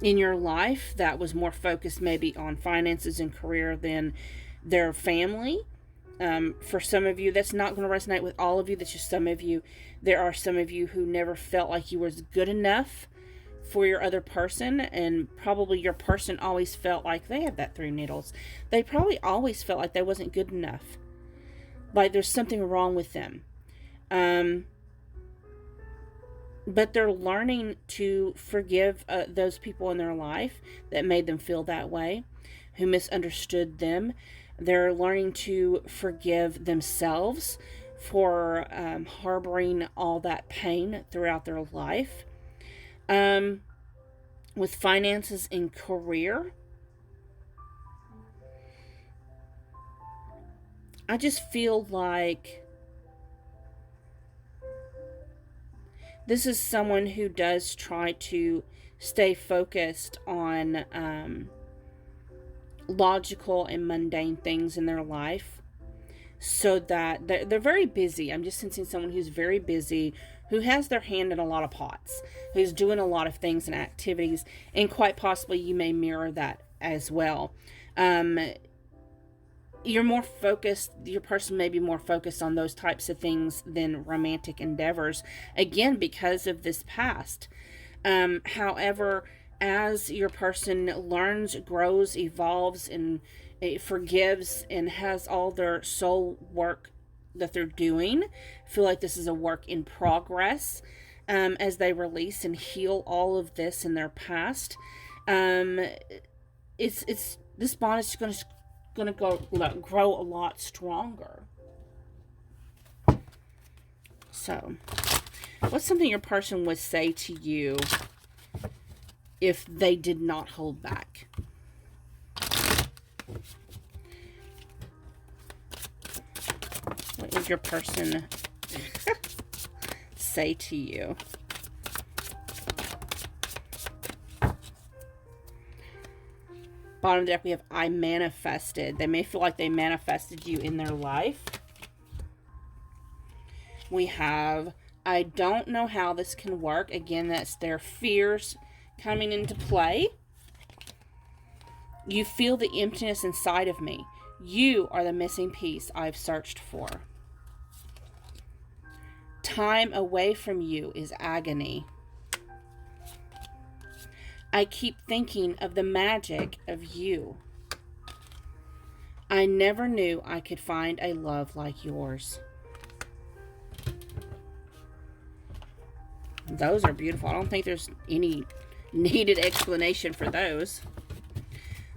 your life that was more focused maybe on finances and career than their family. For some of you, that's not going to resonate with all of you. That's just some of you. There are some of you who never felt like you was good enough for your other person, and probably your person always felt like they had that 3 of Needles. They probably always felt like they wasn't good enough, like there's something wrong with them. But they're learning to forgive those people in their life that made them feel that way, who misunderstood them. They're learning to forgive themselves for harboring all that pain throughout their life. With finances and career, I just feel like this is someone who does try to stay focused on logical and mundane things in their life, so that they're very busy. I'm just sensing someone who's very busy, who has their hand in a lot of pots, who's doing a lot of things and activities, and quite possibly you may mirror that as well. You're more focused, your person may be more focused on those types of things than romantic endeavors, again, because of this past. However, as your person learns, grows, evolves, and forgives, and has all their soul work that they're doing, I feel like this is a work in progress, as they release and heal all of this in their past. It's this bond is going to grow a lot stronger. So, what's something your person would say to you if they did not hold back? What would your person say to you? Bottom of the deck, we have I manifested. They may feel like they manifested you in their life. We have I don't know how this can work. Again, that's their fears coming into play. You feel the emptiness inside of me. You are the missing piece I've searched for. Time away from you is agony. I keep thinking of the magic of you. I never knew I could find a love like yours. Those are beautiful. I don't think there's any needed explanation for those.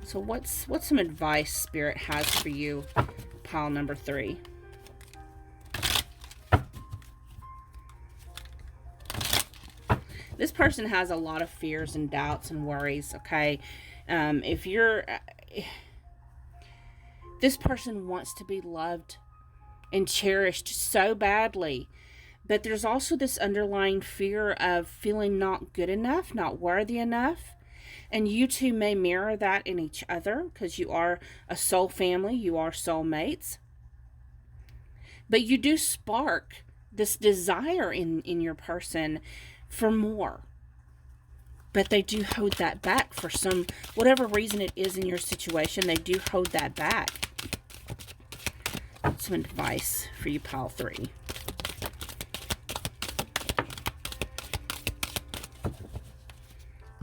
So what's some advice Spirit has for you, pile number 3? This person has a lot of fears and doubts and worries, okay? If you're... This person wants to be loved and cherished so badly. But there's also this underlying fear of feeling not good enough, not worthy enough. And you two may mirror that in each other because you are a soul family, you are soulmates. But you do spark this desire in your person for more. But they do hold that back for whatever reason it is in your situation, they do hold that back. Some advice for you, pile 3.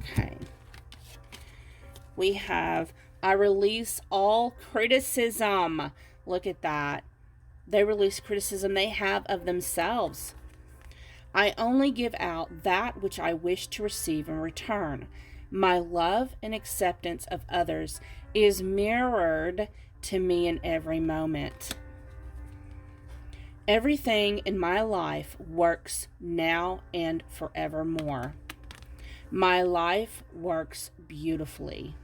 Okay. We have, I release all criticism. Look at that. They release criticism they have of themselves. I only give out that which I wish to receive in return. My love and acceptance of others is mirrored to me in every moment. Everything in my life works now and forevermore. My life works beautifully.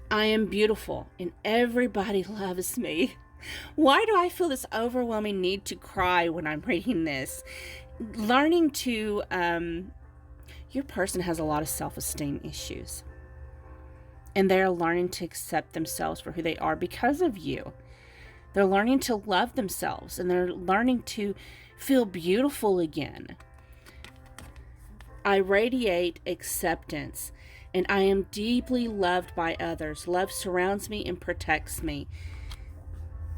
I am beautiful and everybody loves me. Why do I feel this overwhelming need to cry when I'm reading this? Learning to, your person has a lot of self-esteem issues. And they're learning to accept themselves for who they are because of you. They're learning to love themselves and they're learning to feel beautiful again. I radiate acceptance and I am deeply loved by others. Love surrounds me and protects me.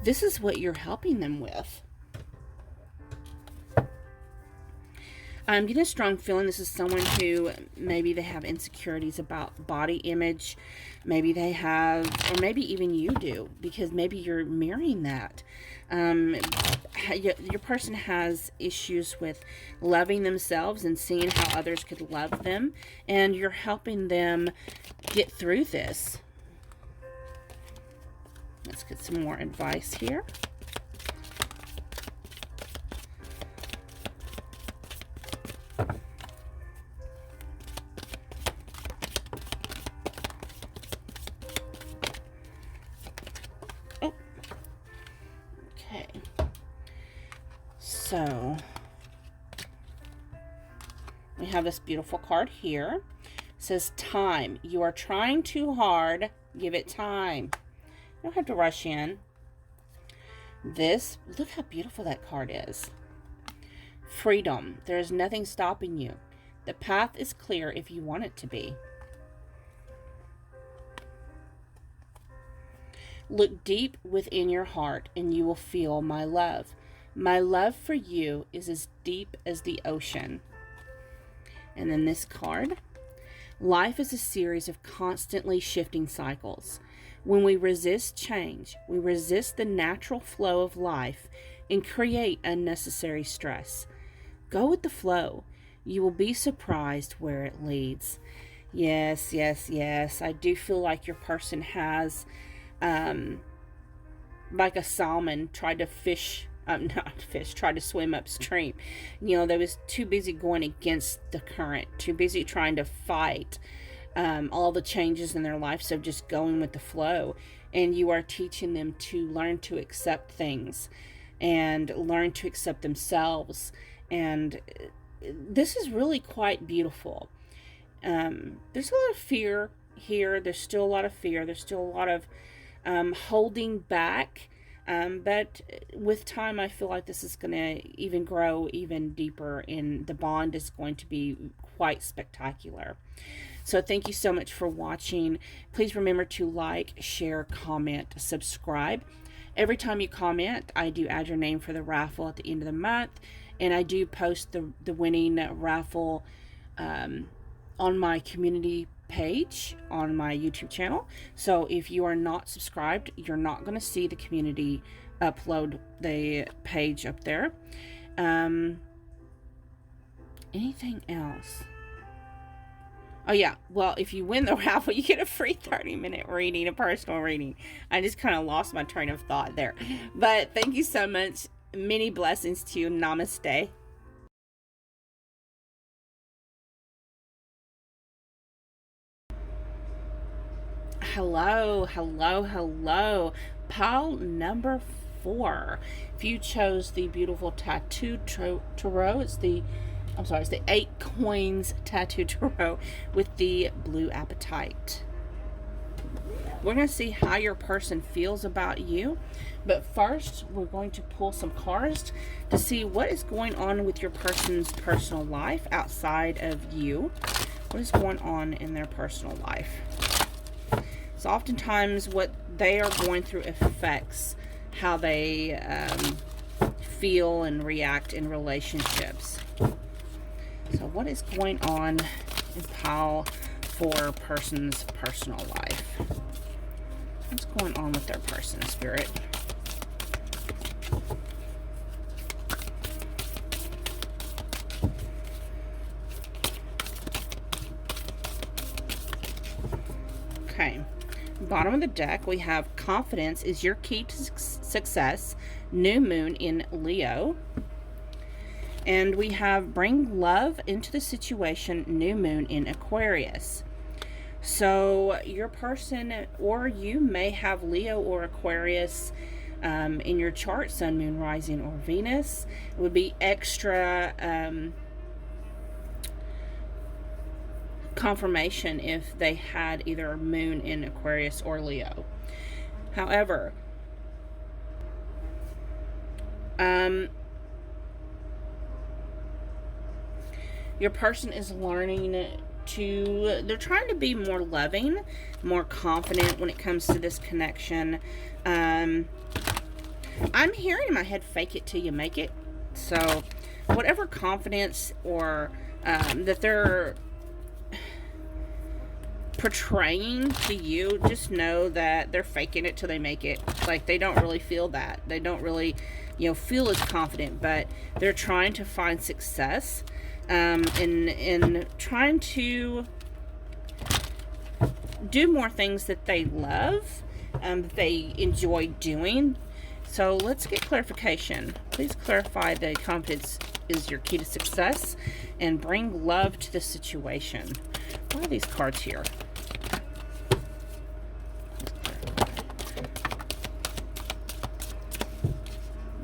This is what you're helping them with. I'm getting a strong feeling this is someone who maybe they have insecurities about body image. Maybe they have, or maybe even you do, because maybe you're mirroring that. Your person has issues with loving themselves and seeing how others could love them. And you're helping them get through this. Let's get some more advice here. Oh. Okay. So, we have this beautiful card here. It says, time. You are trying too hard. Give it time. You don't have to rush in. Look how beautiful that card is. Freedom. There is nothing stopping you. The path is clear if you want it to be. Look deep within your heart and you will feel my love. My love for you is as deep as the ocean. And then this card. Life is a series of constantly shifting cycles. When we resist change, we resist the natural flow of life and create unnecessary stress. Go with the flow. You will be surprised where it leads. Yes, yes, yes. I do feel like your person has, like a salmon tried to tried to swim upstream. You know, they was too busy going against the current, too busy trying to fight all the changes in their life, so just going with the flow. And you are teaching them to learn to accept things and learn to accept themselves. And this is really quite beautiful. There's a lot of fear here. There's still a lot of fear. There's still a lot of holding back. But with time, I feel like this is going to even grow even deeper, and the bond is going to be quite spectacular. So thank you so much for watching. Please remember to like, share, comment, subscribe. Every time you comment, I do add your name for the raffle at the end of the month, and I do post the winning raffle on my community page on my YouTube channel. So if you are not subscribed, you're not going to see the community upload the page up there. Anything else? Oh yeah, well, if you win the raffle, you get a free 30-minute reading, a personal reading. I just kind of lost my train of thought there. But thank you so much. Many blessings to you. Namaste. Hello, hello, hello. Pile number 4. If you chose the beautiful tattoo tarot, it's the 8 coins tattoo tarot with the blue apatite. We're going to see how your person feels about you. But first, we're going to pull some cards to see what is going on with your person's personal life outside of you. What is going on in their personal life? So oftentimes what they are going through affects how they feel and react in relationships. So what is going on in pile for a person's personal life? What's going on with their person, Spirit? Okay. Bottom of the deck, we have confidence is your key to success. New moon in Leo. And we have bring love into the situation. New moon in Aquarius. So your person or you may have Leo or Aquarius in your chart, sun, moon, rising, or Venus. It would be extra confirmation if they had either moon in Aquarius or Leo. However, your person is learning they're trying to be more loving, more confident when it comes to this connection. I'm hearing in my head, fake it till you make it. So whatever confidence or that they're portraying to you, just know that they're faking it till they make it. Like, they don't really feel that. They don't really, feel as confident, but they're trying to find success in trying to do more things that they love, that they enjoy doing. So let's get clarification. Please clarify that confidence is your key to success and bring love to the situation. Why are these cards here?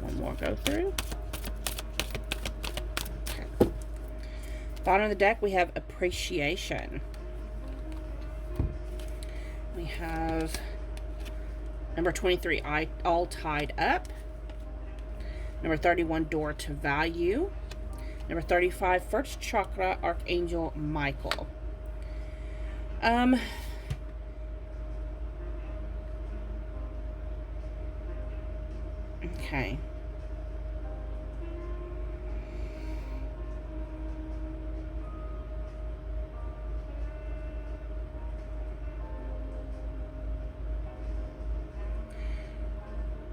One more go through. Okay. Bottom of the deck, we have appreciation. We have number 23, all tied up. Number 31, door to value. Number 35, first chakra, Archangel Michael. Okay.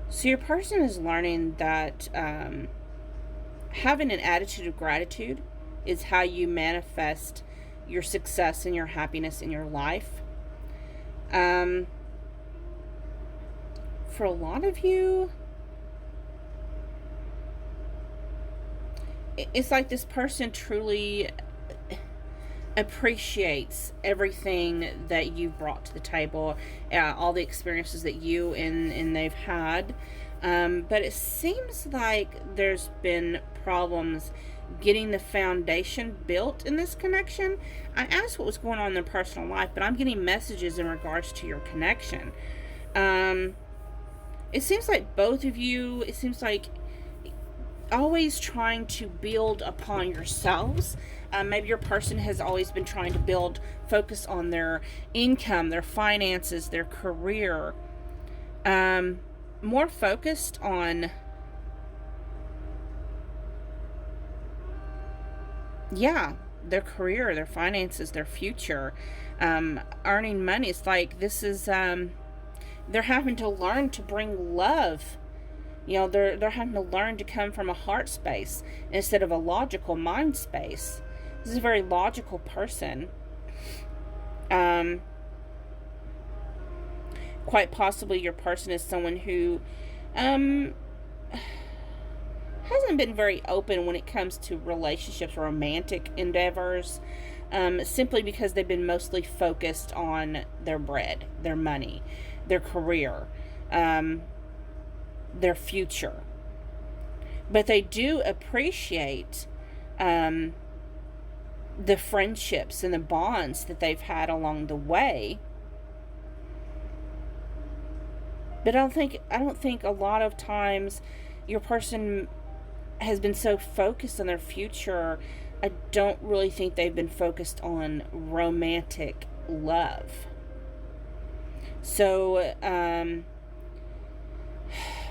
So your person is learning that having an attitude of gratitude is how you manifest your success and your happiness in your life. For a lot of you, it's like this person truly appreciates everything that you've brought to the table, all the experiences that you and they've had. But it seems like there's been problems getting the foundation built in this connection. I asked what was going on in their personal life, but I'm getting messages in regards to your connection. it seems like both of you, it seems like always trying to build upon yourselves. Maybe your person has always been trying to focus on their income, their finances, their career. More focused on, yeah, their career, their finances, their future, earning money. It's like this is, they're having to learn to bring love. They're having to learn to come from a heart space instead of a logical mind space. This is a very logical person. Quite possibly your person is someone who hasn't been very open when it comes to relationships, romantic endeavors, simply because they've been mostly focused on their bread, their money, their career, their future. But they do appreciate the friendships and the bonds that they've had along the way. But I don't think a lot of times your person has been so focused on their future. I don't really think they've been focused on romantic love. So,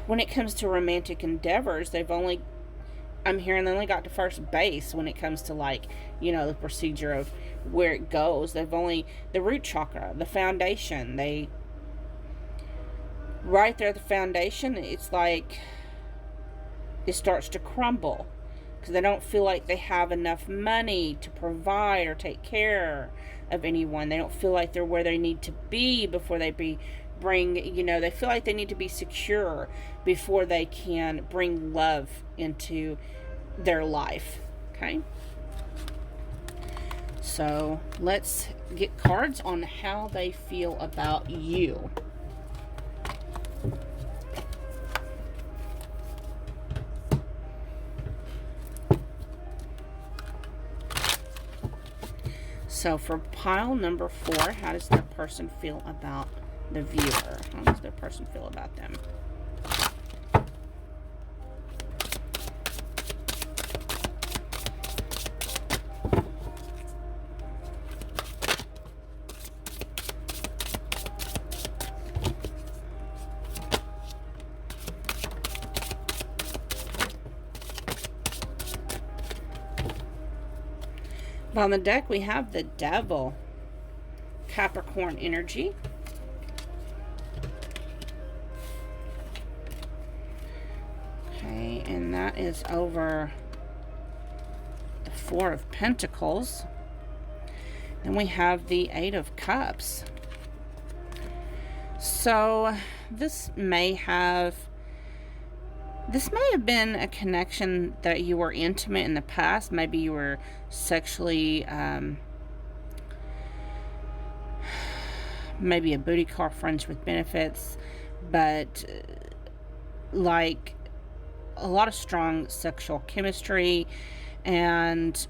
when it comes to romantic endeavors, I'm hearing they only got to first base when it comes to, like, the procedure of where it goes. They've only, the root chakra, the foundation, right there at the foundation, it's like it starts to crumble because they don't feel like they have enough money to provide or take care of anyone. They don't feel like they're where they need to be before they they feel like they need to be secure before they can bring love into their life. Okay? So let's get cards on how they feel about you. So for pile number 4, how does the person feel about the viewer? How does the person feel about them? On the deck, we have the Devil, Capricorn energy. Okay, and that is over the 4 of Pentacles. Then we have the 8 of Cups. So this may have been a connection that you were intimate in the past. Maybe you were sexually, maybe a booty call, friends with benefits, but like a lot of strong sexual chemistry. And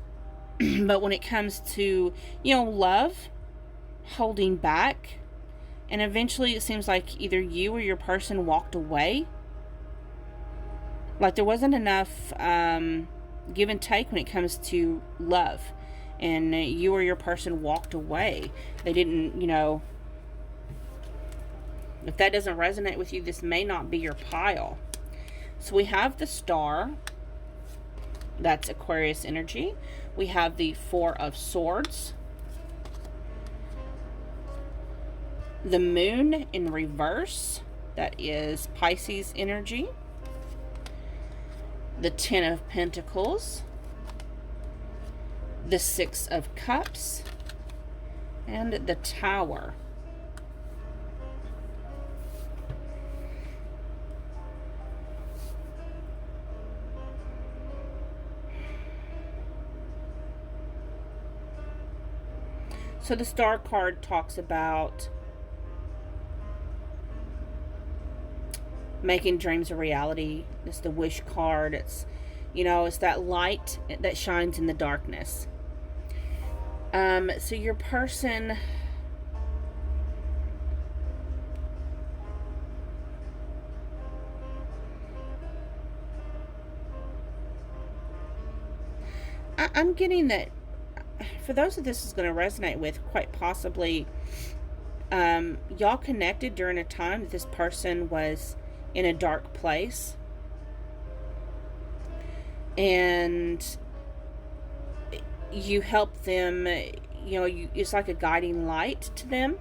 but when it comes to, love, holding back, and eventually it seems like either you or your person walked away. Like there wasn't enough give and take when it comes to love. And you or your person walked away. They didn't, if that doesn't resonate with you, this may not be your pile. So we have the Star. That's Aquarius energy. We have the 4 of Swords. The Moon in reverse. That is Pisces energy. The 10 of Pentacles, the 6 of Cups, and the Tower. So the Star card talks about making dreams a reality. It's the Wish card. It's, it's that light that shines in the darkness. So your person, I'm getting that for those that this is going to resonate with, quite possibly, y'all connected during a time that this person was in a dark place, and you help them. It's like a guiding light to them.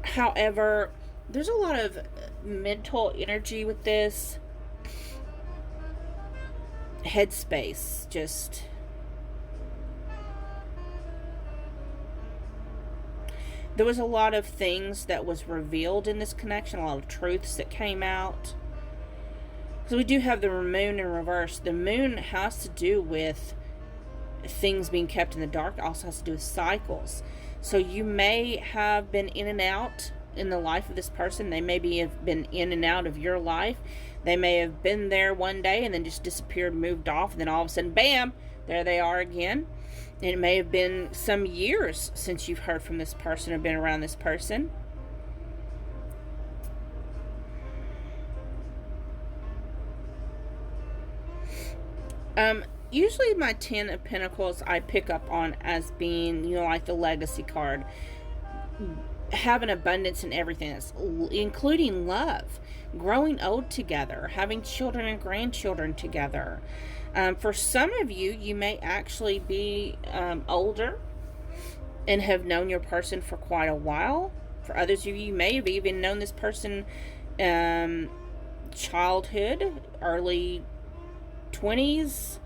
However, there's a lot of mental energy with this headspace. Just there was a lot of things that was revealed in this connection, a lot of truths that came out. So we do have the moon in reverse. The moon has to do with things being kept in the dark. It also has to do with cycles. So you may have been in and out in the life of this person. They maybe have been in and out of your life. They may have been there one day and then just disappeared, moved off, and then all of a sudden, bam, there they are again. And it may have been some years since you've heard from this person or been around this person. Usually my 10 of Pentacles I pick up on as being, like the legacy card. Having abundance in everything, including love, growing old together, having children and grandchildren together. For some of you, you may actually be older and have known your person for quite a while. For others of you, you may have even known this person childhood, early 20s.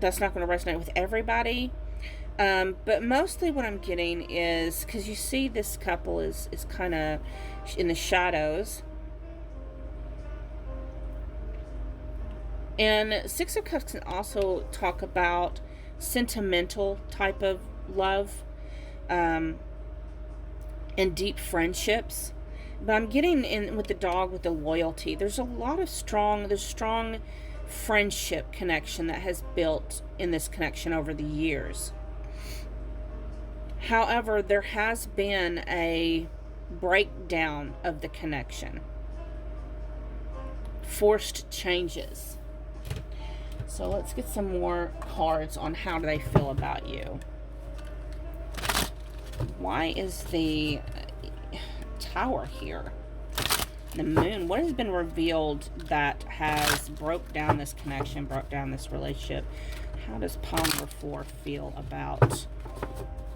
That's not going to resonate with everybody. But mostly what I'm getting is, because you see this couple is kind of in the shadows. And Six of Cups can also talk about sentimental type of love and deep friendships. But I'm getting in with the dog with the loyalty. There's a lot of strong friendship connection that has built in this connection over the years. However, there has been a breakdown of the connection. Forced changes. So let's get some more cards on how do they feel about you. Why is the Tower here? The Moon. What has been revealed that has broke down this connection, broke down this relationship? How does Palm number 4 feel about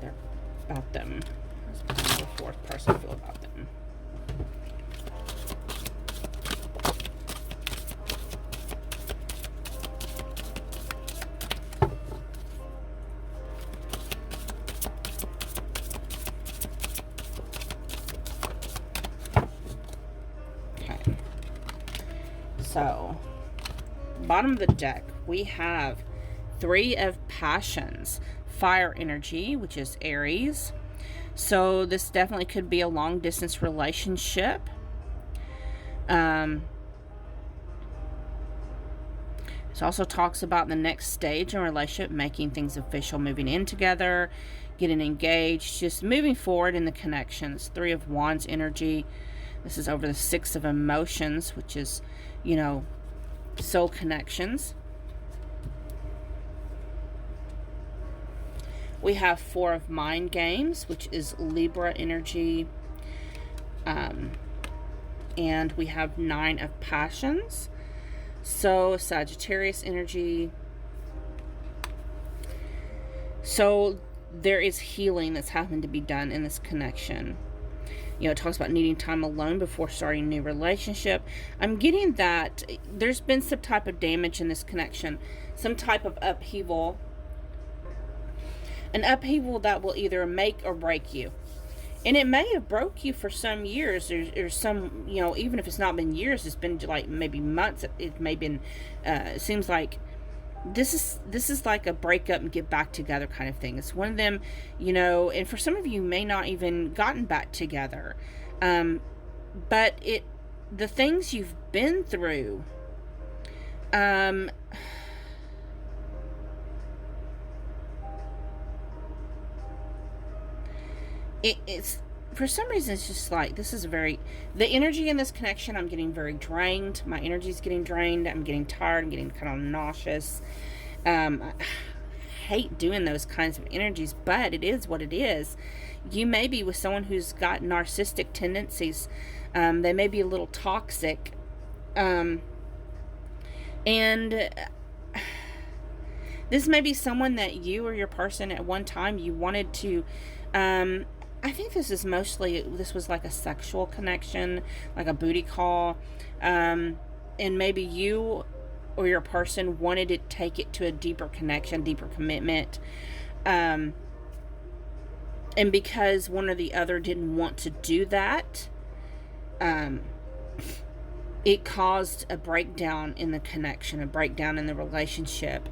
them? How does Palm number 4 person feel about them? So, bottom of the deck, we have 3 of Passions, fire energy, which is Aries. So this definitely could be a long distance relationship. It also talks about the next stage in a relationship, making things official, moving in together, getting engaged, just moving forward in the connections. 3 of Wands energy. This is over the 6 of Emotions, which is, soul connections. We have 4 of Mind Games, which is Libra energy. And we have 9 of Passions. So, Sagittarius energy. So, there is healing that's having to be done in this connection. It talks about needing time alone before starting a new relationship. I'm getting that there's been some type of damage in this connection, some type of upheaval. An upheaval that will either make or break you. And it may have broke you for some years, or some, even if it's not been years, it's been like maybe months. It may have been, it seems like this is like a breakup and get back together kind of thing. It's one of them, and for some of you may not even gotten back together. But the things you've been through, it's for some reason, it's just like, this is the energy in this connection, I'm getting very drained. My energy's getting drained. I'm getting tired. I'm getting kind of nauseous. I hate doing those kinds of energies, but it is what it is. You may be with someone who's got narcissistic tendencies. They may be a little toxic. And this may be someone that you or your person at one time you wanted to, I think this was like a sexual connection, like a booty call. And maybe you or your person wanted to take it to a deeper connection, deeper commitment. And because one or the other didn't want to do that, it caused a breakdown in the connection, a breakdown in the relationship.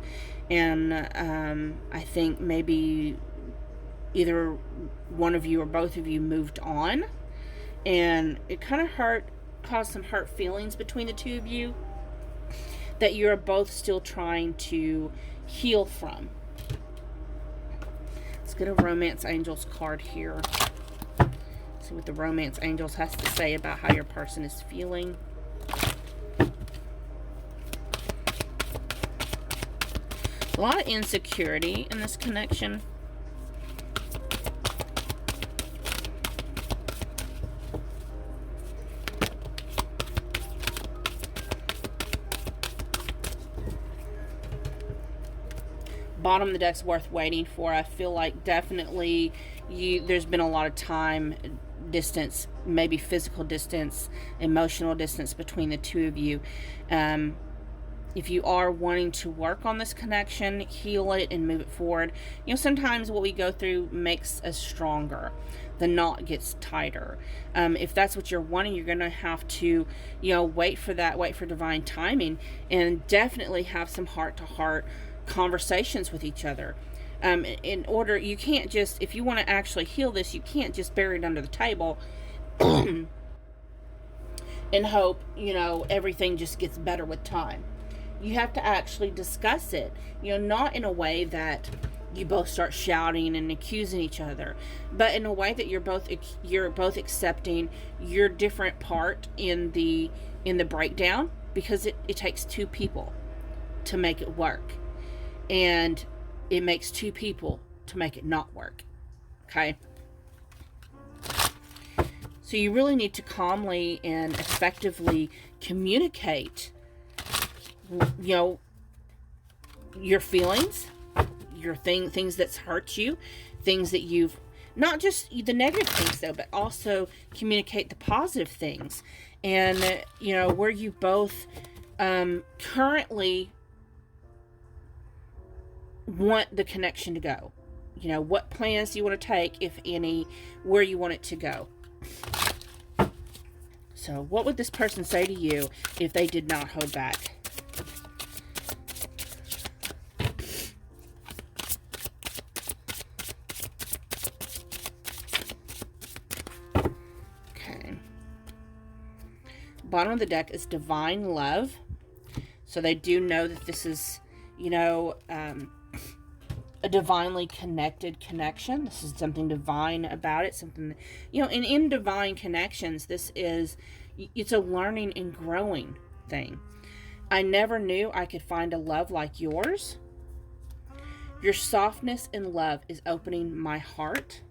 And I think maybe either one of you or both of you moved on, and it kind of caused some hurt feelings between the two of you that you're both still trying to heal from. Let's get a Romance Angels card here. See what the Romance Angels has to say about how your person is feeling. A lot of insecurity in this connection. Bottom of the deck's worth waiting for. I feel like definitely there's been a lot of time distance, maybe physical distance, emotional distance between the two of you. If you are wanting to work on this connection, heal it and move it forward. Sometimes what we go through makes us stronger. The knot gets tighter. If that's what you're wanting, you're going to have to, wait for divine timing, and definitely have some heart-to-heart conversations with each other. You can't just, if you want to actually heal this, you can't just bury it under the table and hope, everything just gets better with time. You have to actually discuss it, not in a way that you both start shouting and accusing each other, but in a way that you're both accepting your different part in the breakdown, because it takes two people to make it work, and it makes two people to make it not work. Okay? So you really need to calmly and effectively communicate your feelings, things that's hurt you, things that you've, not just the negative things though, but also communicate the positive things, and where you both currently want the connection to go. What plans do you want to take, if any, where you want it to go. So what would this person say to you if they did not hold back? Bottom of the deck is divine love. So they do know that this is, a divinely connected connection. This is something divine about it. Something, and in divine connections, it's a learning and growing thing. I never knew I could find a love like yours. Your softness and love is opening my heart.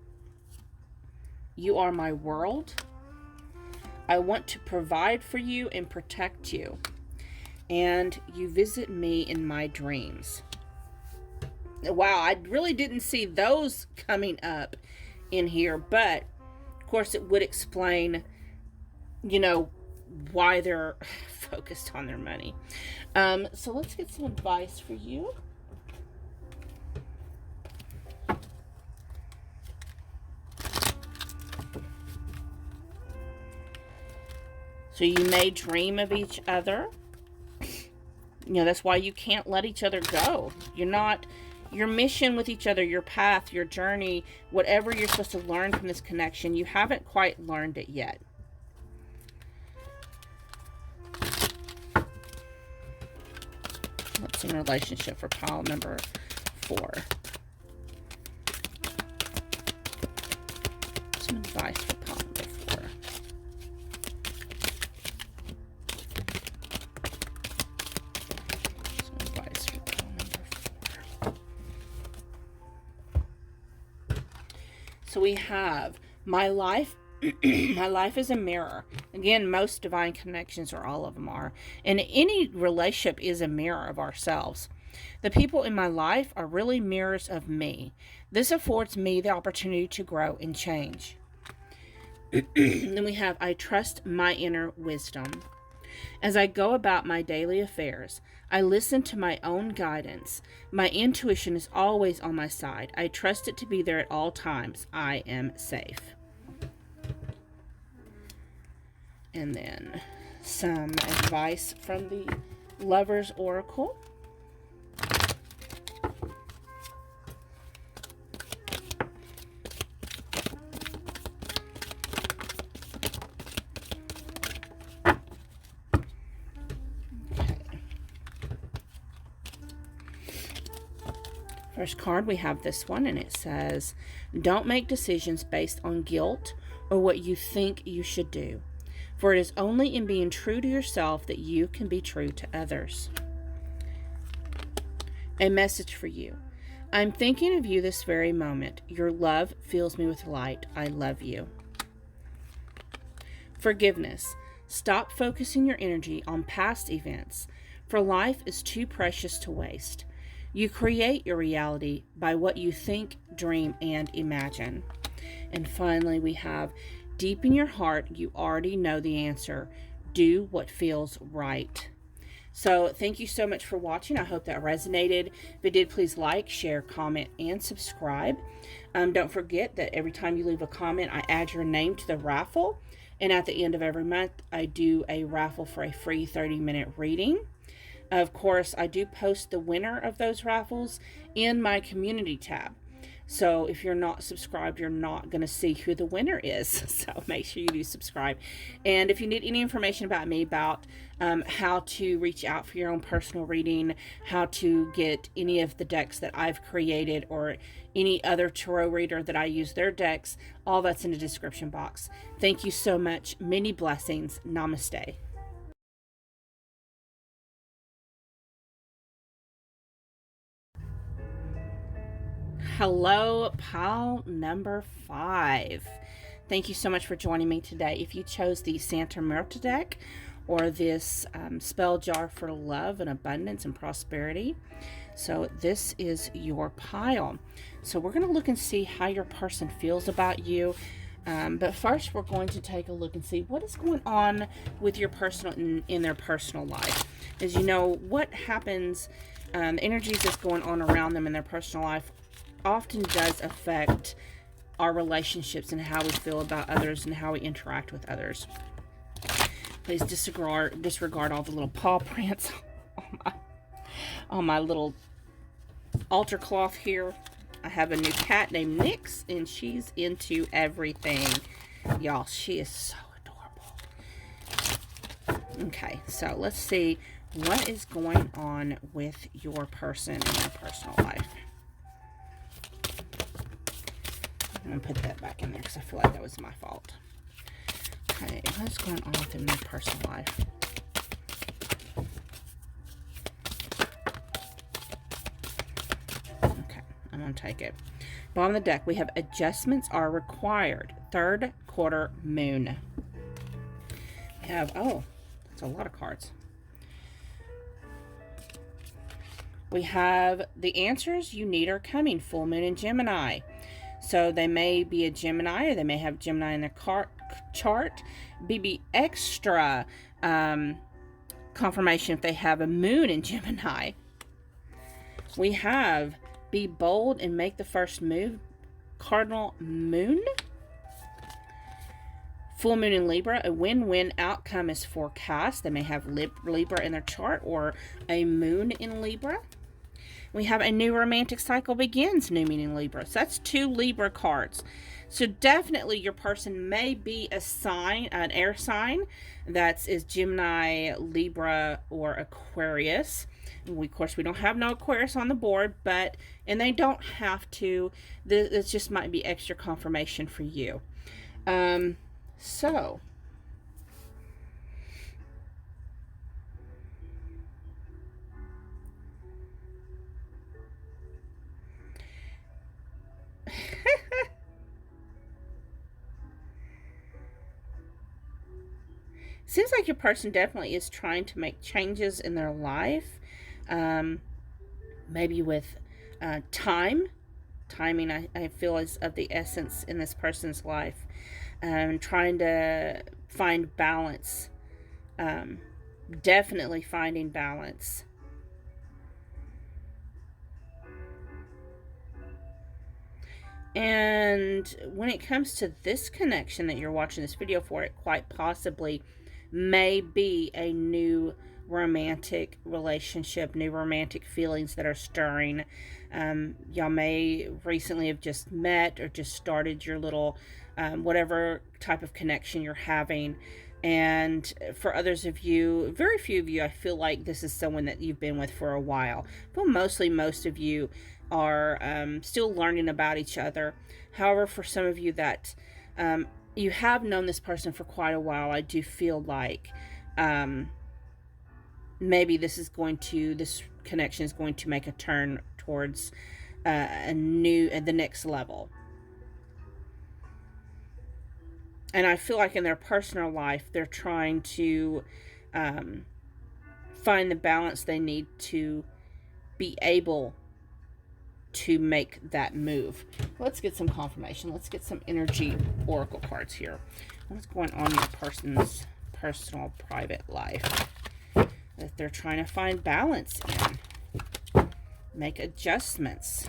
You are my world. I want to provide for you and protect you. And you visit me in my dreams. Wow, I really didn't see those coming up in here, but of course it would explain, why they're focused on their money. So let's get some advice for you. So you may dream of each other. That's why you can't let each other go. Your mission with each other, your path, your journey, whatever you're supposed to learn from this connection, you haven't quite learned it yet. What's in relationship for pile number 4? some advice for pile number 4. Some advice for pile number 4. So we have my life. My life is a mirror. Again, most divine connections, or all of them are. And any relationship is a mirror of ourselves. The people in my life are really mirrors of me. This affords me the opportunity to grow and change. Then we have, I trust my inner wisdom. As I go about my daily affairs, I listen to my own guidance. My intuition is always on my side. I trust it to be there at all times. I am safe. And then some advice from the Lover's Oracle. First card, we have this one, and it says, don't make decisions based on guilt or what you think you should do, for it is only in being true to yourself that you can be true to others. A message for you. I'm thinking of you this very moment. Your love fills me with light. I love you. Forgiveness. Stop focusing your energy on past events, for life is too precious to waste. You create your reality by what you think, dream, and imagine. And finally, we have, deep in your heart, you already know the answer. Do what feels right. So thank you so much for watching. I hope that resonated. If it did, please like, share, comment, and subscribe. Don't forget that every time you leave a comment, I add your name to the raffle. And at the end of every month, I do a raffle for a free 30-minute reading. Of course, I do post the winner of those raffles in my community tab. So if you're not subscribed, you're not going to see who the winner is. So make sure you do subscribe. And if you need any information about me, about how to reach out for your own personal reading, how to get any of the decks that I've created, or any other tarot reader that I use their decks, all that's in the description box. Thank you so much. Many blessings. Namaste. Hello, pile number 5. Thank you so much for joining me today. If you chose the Santa Muerte deck, or this spell jar for love and abundance and prosperity, so this is your pile. So we're going to look and see how your person feels about you. But first, we're going to take a look and see what is going on with your personal in their personal life. As you know, what happens, the energies that's going on around them in their personal life often does affect our relationships and how we feel about others and how we interact with others. Please disregard all the little paw prints on my little altar cloth here. I have a new cat named Nyx, and she's into everything. Y'all, she is so adorable. Okay, so let's see what is going on with your person in their personal life. I'm going to put that back in there because I feel like that was my fault. Okay, what's going on with them in their personal life? Okay, I'm going to take it. Bottom of the deck, we have adjustments are required. Third quarter moon. We have, oh, that's a lot of cards. We have the answers you need are coming. Full moon in Gemini. So they may be a Gemini, or they may have Gemini in their chart. Be extra confirmation if they have a moon in Gemini. We have be bold and make the first move. Cardinal moon. Full moon in Libra. A win-win outcome is forecast. They may have Libra in their chart, or a moon in Libra. We have a new romantic cycle begins, new meaning Libra. So that's 2 Libra cards. So definitely your person may be a sign, an air sign, that is Gemini, Libra, or Aquarius. of course, we don't have no Aquarius on the board, and they don't have to. This just might be extra confirmation for you. So seems like your person definitely is trying to make changes in their life. Maybe with timing, I feel, is of the essence in this person's life. Trying to find balance. Definitely finding balance. And when it comes to this connection that you're watching this video for, it quite possibly may be a new romantic relationship, new romantic feelings that are stirring. Y'all may recently have just met or just started your little whatever type of connection you're having. And for others of you, very few of you, I feel like this is someone that you've been with for a while. But mostly most of you are still learning about each other. However, for some of you that you have known this person for quite a while, I do feel like maybe this connection is going to make a turn towards the next level. And I feel like in their personal life, they're trying to find the balance they need to be able to make that move. Let's get some confirmation. Let's get some energy oracle cards here. What's going on in your person's personal, private life that they're trying to find balance in? Make adjustments.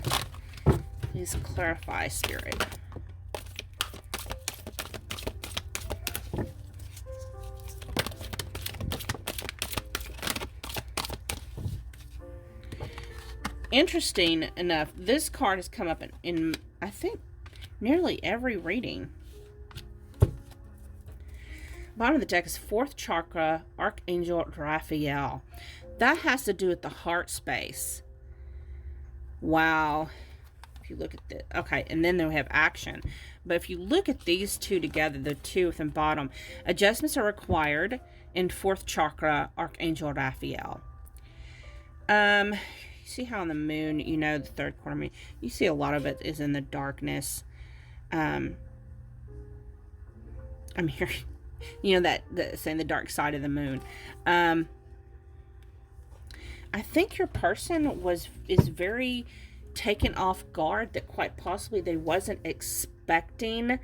Please clarify, Spirit. Interesting enough, this card has come up in I think, nearly every reading. Bottom of the deck is 4th chakra, Archangel Raphael. That has to do with the heart space. Wow. If you look at this. Okay, and then they have action. But if you look at these two together, the two with the bottom, adjustments are required in 4th chakra, Archangel Raphael. See how on the moon, the 3rd quarter, you see a lot of it is in the darkness. I'm hearing, that saying the dark side of the moon. I think your person is very taken off guard that quite possibly they wasn't expecting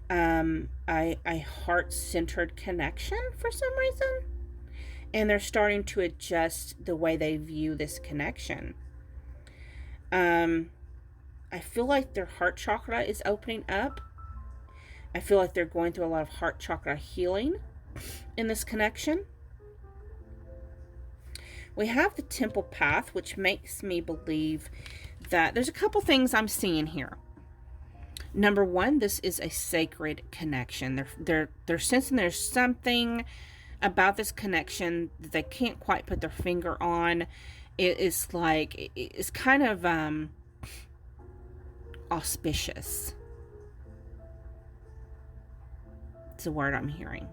a heart-centered connection for some reason. And they're starting to adjust the way they view this connection. I feel like their heart chakra is opening up. I feel like they're going through a lot of heart chakra healing in this connection. We have the temple path, which makes me believe that there's a couple things I'm seeing here. Number one, this is a sacred connection. They're sensing there's something about this connection that they can't quite put their finger on. It's kind of auspicious. It's a word I'm hearing.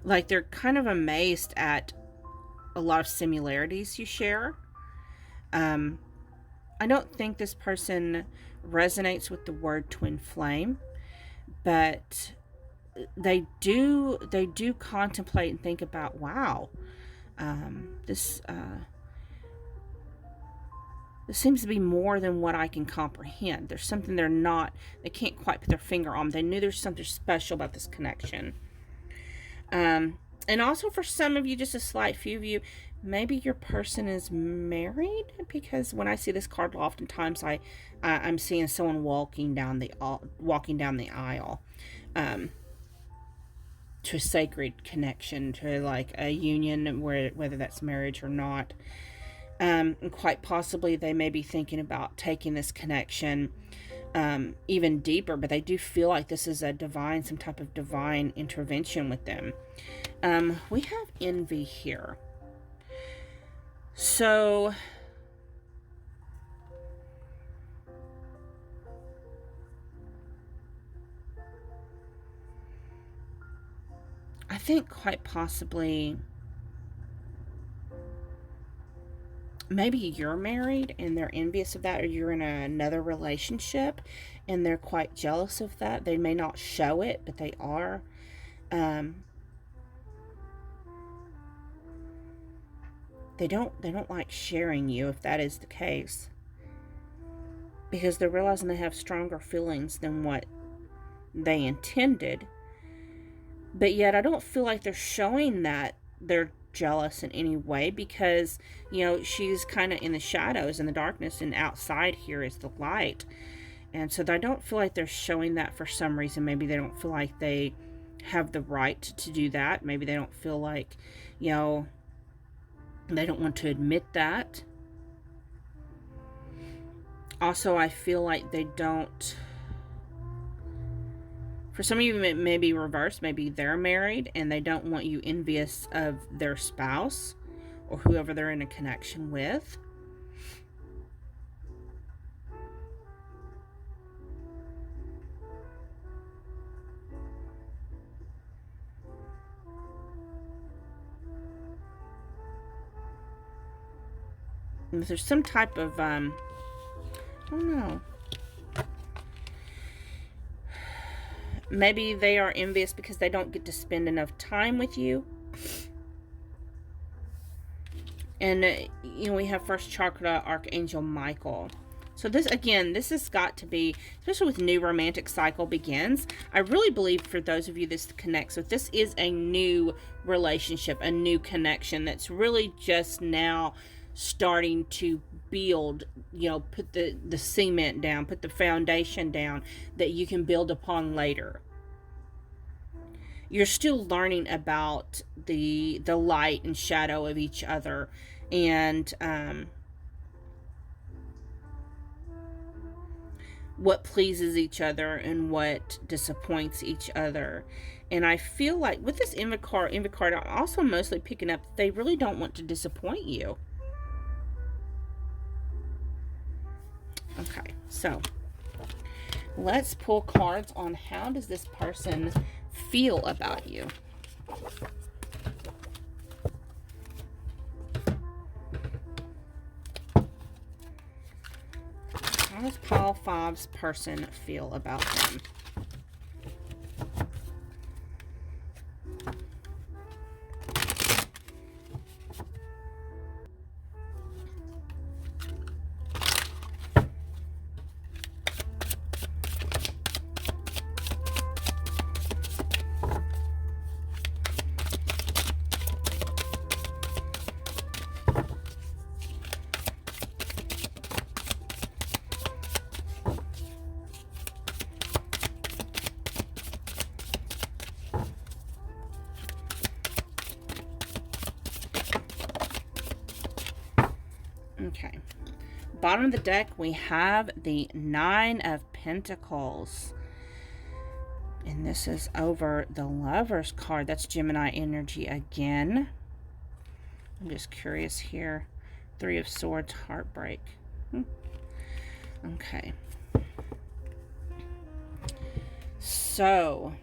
Like they're kind of amazed at a lot of similarities you share. I don't think this person resonates with the word twin flame, but they do contemplate and think about, wow, this seems to be more than what I can comprehend. There's something they can't quite put their finger on. They knew there's something special about this connection. And also for some of you, just a slight few of you, maybe your person is married, because when I see this card, oftentimes I'm seeing someone walking down the aisle. To a sacred connection, to like a union, whether that's marriage or not. And quite possibly they may be thinking about taking this connection even deeper, but they do feel like this is some type of divine intervention with them. We have envy here. So I think quite possibly maybe you're married and they're envious of that, or you're in another relationship and they're quite jealous of that. They may not show it, but they are. Um, they don't like sharing you if that is the case, because they're realizing they have stronger feelings than what they intended. But yet I don't feel like they're showing that they're jealous in any way, because she's kind of in the shadows, in the darkness, and outside here is the light. And so I don't feel like they're showing that for some reason. Maybe they don't feel like they have the right to do that. Maybe they don't feel like, they don't want to admit that. Also, I feel like they don't. For some of you, it may be reversed. Maybe they're married and they don't want you envious of their spouse or whoever they're in a connection with. And if there's some type of, I don't know. Maybe they are envious because they don't get to spend enough time with you. And, we have first chakra Archangel Michael. So this has got to be, especially with new romantic cycle begins, I really believe for those of you this connects with, this is a new relationship, a new connection that's really just now starting to build, put the cement down, put the foundation down that you can build upon later. You're still learning about the light and shadow of each other, and what pleases each other and what disappoints each other. And I feel like with this Envy card, I'm also mostly picking up they really don't want to disappoint you. Okay, so let's pull cards on how does this person feel about you. How does Pile 5's person feel about them? Okay. Bottom of the deck, we have the Nine of Pentacles. And this is over the Lover's card. That's Gemini energy again. I'm just curious here. Three of Swords, heartbreak. Okay. So,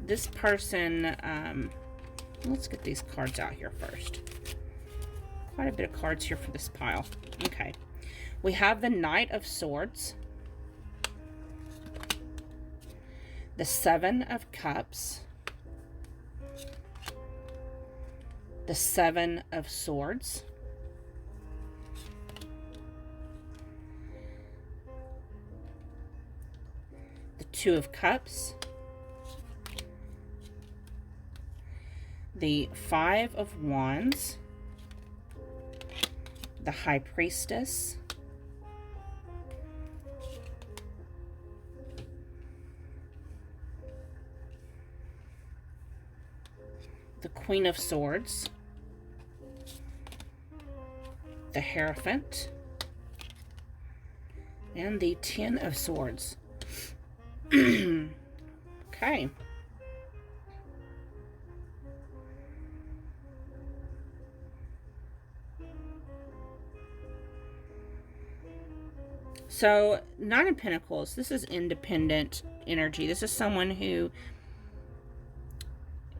this person, let's get these cards out here first. Quite a bit of cards here for this pile. Okay. We have the Knight of Swords. The Seven of Cups. The Seven of Swords. The Two of Cups. The Five of Wands. The High Priestess. The Queen of Swords. The Hierophant. And the Ten of Swords. Okay. So, Nine of Pentacles, this is independent energy. This is someone who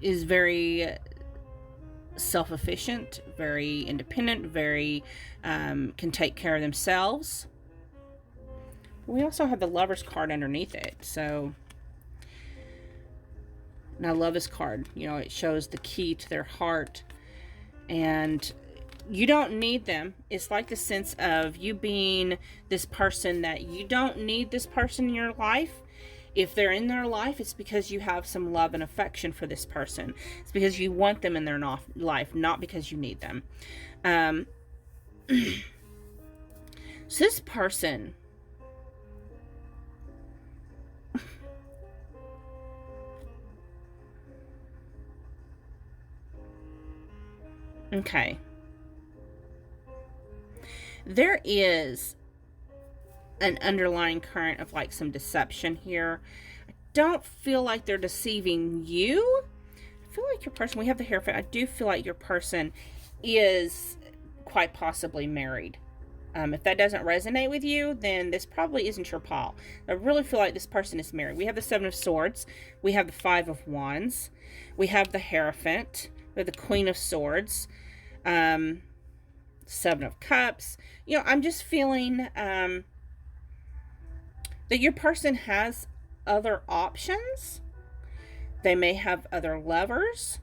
is very self-efficient, very independent, very can take care of themselves. We also have the Lover's card underneath it. So, now love this card, you know, it shows the key to their heart, and you don't need them. It's like the sense of you being this person that you don't need this person in your life. If they're in their life, it's because you have some love and affection for this person. It's because you want them in their life, not because you need them. So this person, okay, there is an underlying current of like some deception here. I don't feel like they're deceiving you. I feel like your person, we have the Hierophant, I do feel like your person is quite possibly married. If that doesn't resonate with you, then this probably isn't your pal. I really feel like this person is married. We have the Seven of Swords. We have the Five of Wands. We have the Hierophant. We have the Queen of Swords. Seven of Cups. You know, I'm just feeling that your person has other options. They may have other lovers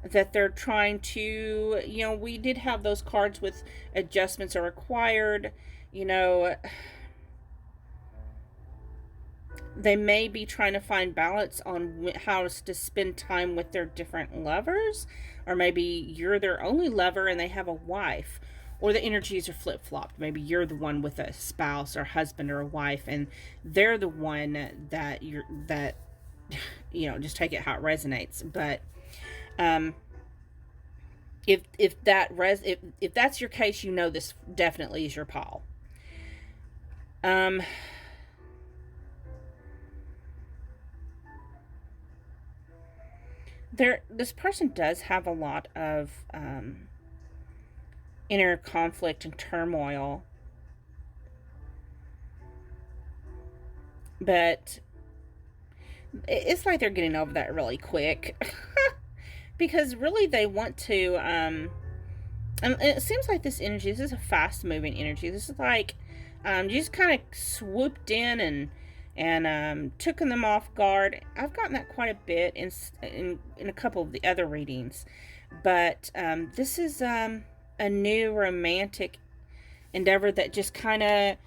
that they're trying to, you know, we did have those cards with adjustments are required, you know, they may be trying to find balance on how to spend time with their different lovers, or maybe you're their only lover and they have a wife, or the energies are flip-flopped. Maybe you're the one with a spouse or husband or a wife, and they're the one that you know, just take it how it resonates. But if that's your case, you know this definitely is your pal. This person does have a lot of inner conflict and turmoil, but it's like they're getting over that really quick. Because really they want to, and it seems like this energy, this is a fast moving energy. This is like, you just kind of swooped in and took them off guard. I've gotten that quite a bit in a couple of the other readings. But this is a new romantic endeavor that just kind of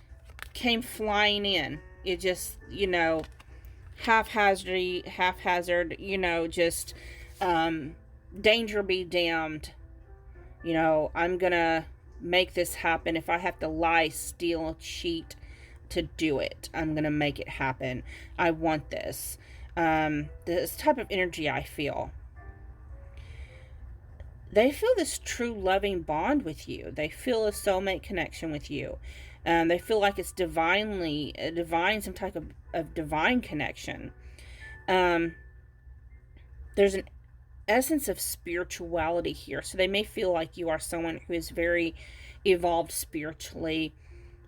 came flying in. It just, you know, haphazard, you know, just danger be damned. You know, I'm gonna make this happen. If I have to lie, steal, cheat to do it, I'm gonna make it happen. I want this. This type of energy I feel. They feel this true loving bond with you. They feel a soulmate connection with you. They feel like it's some type of divine connection. There's an essence of spirituality here. So they may feel like you are someone who is very evolved spiritually.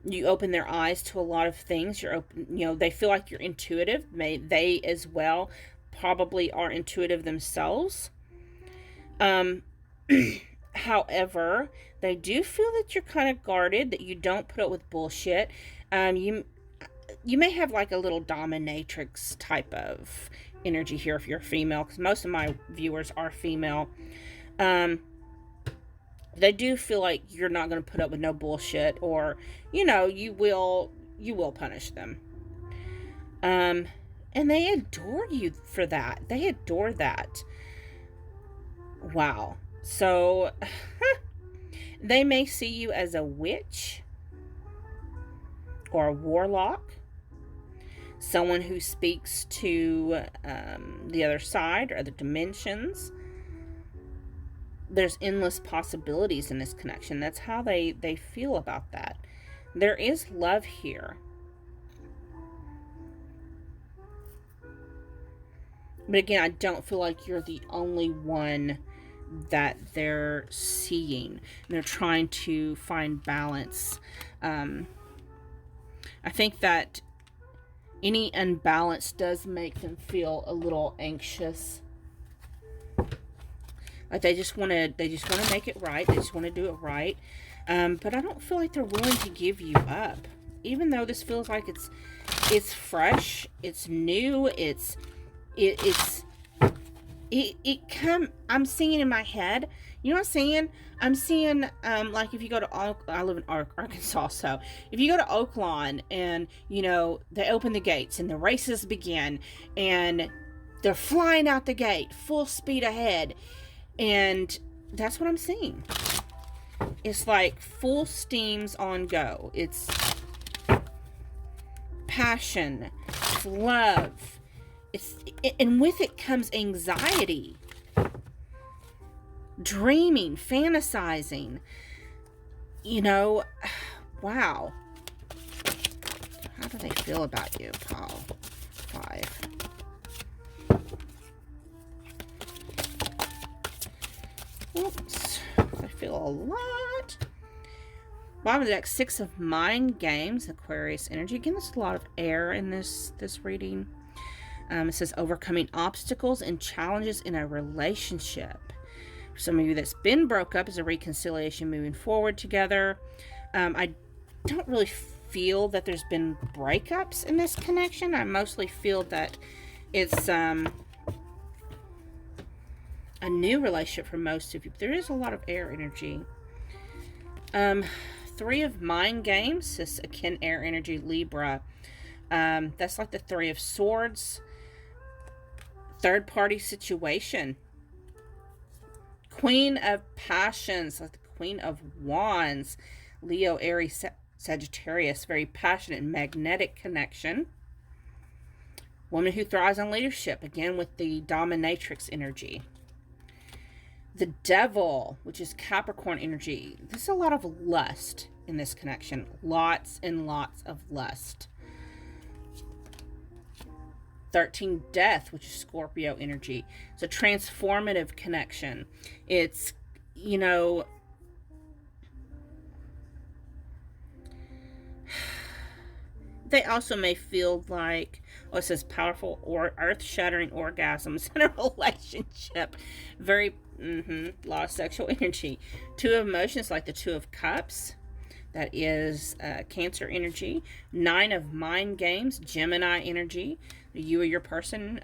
You open their eyes to a lot of things. You're open, you know, they feel like you're intuitive. They as well probably are intuitive themselves. However, they do feel that you're kind of guarded, that you don't put up with bullshit. You may have like a little dominatrix type of energy here if you're female, because most of my viewers are female. They do feel like you're not going to put up with no bullshit, or, you know, you will punish them. And they adore you for that. They adore that. Wow. So they may see you as a witch or a warlock, someone who speaks to the other side or other dimensions. There's endless possibilities in this connection. That's how they feel about that. There is love here. But again, I don't feel like you're the only one that they're seeing. They're trying to find balance. I think that any unbalance does make them feel a little anxious. Like they just want to make it right. They just want to do it right. But I don't feel like they're willing to give you up. Even though this feels like it's fresh, it's new, I'm seeing in my head, you know what I'm saying? I'm seeing, like if you go to, I live in Arkansas, so if you go to Oaklawn and, you know, they open the gates and the races begin and they're flying out the gate, full speed ahead. And that's what I'm seeing. It's like full steams on go. It's passion, it's love. And with it comes anxiety, dreaming, fantasizing. You know, wow. How do they feel about you, Paul? 5. Oops. I feel a lot. Bottom of the deck, 6 of Mind Games, Aquarius energy. Again, there's a lot of air in this reading. It says overcoming obstacles and challenges in a relationship. For some of you that's been broke up, is a reconciliation moving forward together. I don't really feel that there's been breakups in this connection. I mostly feel that it's a new relationship for most of you. But there is a lot of air energy. 3 of Mind Games, this akin air energy, Libra. That's like the 3 of Swords. Third party situation. Queen of Passions, like the Queen of Wands. Leo, Aries, Sagittarius. Very passionate and magnetic connection. Woman who thrives on leadership. Again with the dominatrix energy. The Devil, which is Capricorn energy. There's a lot of lust in this connection. Lots and lots of lust. 13, Death, which is Scorpio energy. It's a transformative connection. It's, you know, they also may feel like, it says powerful or earth-shattering orgasms in a relationship. Very, lot of sexual energy. 2 of Emotions, like the 2 of Cups. That is Cancer energy. 9 of Mind Games, Gemini energy. You or your person,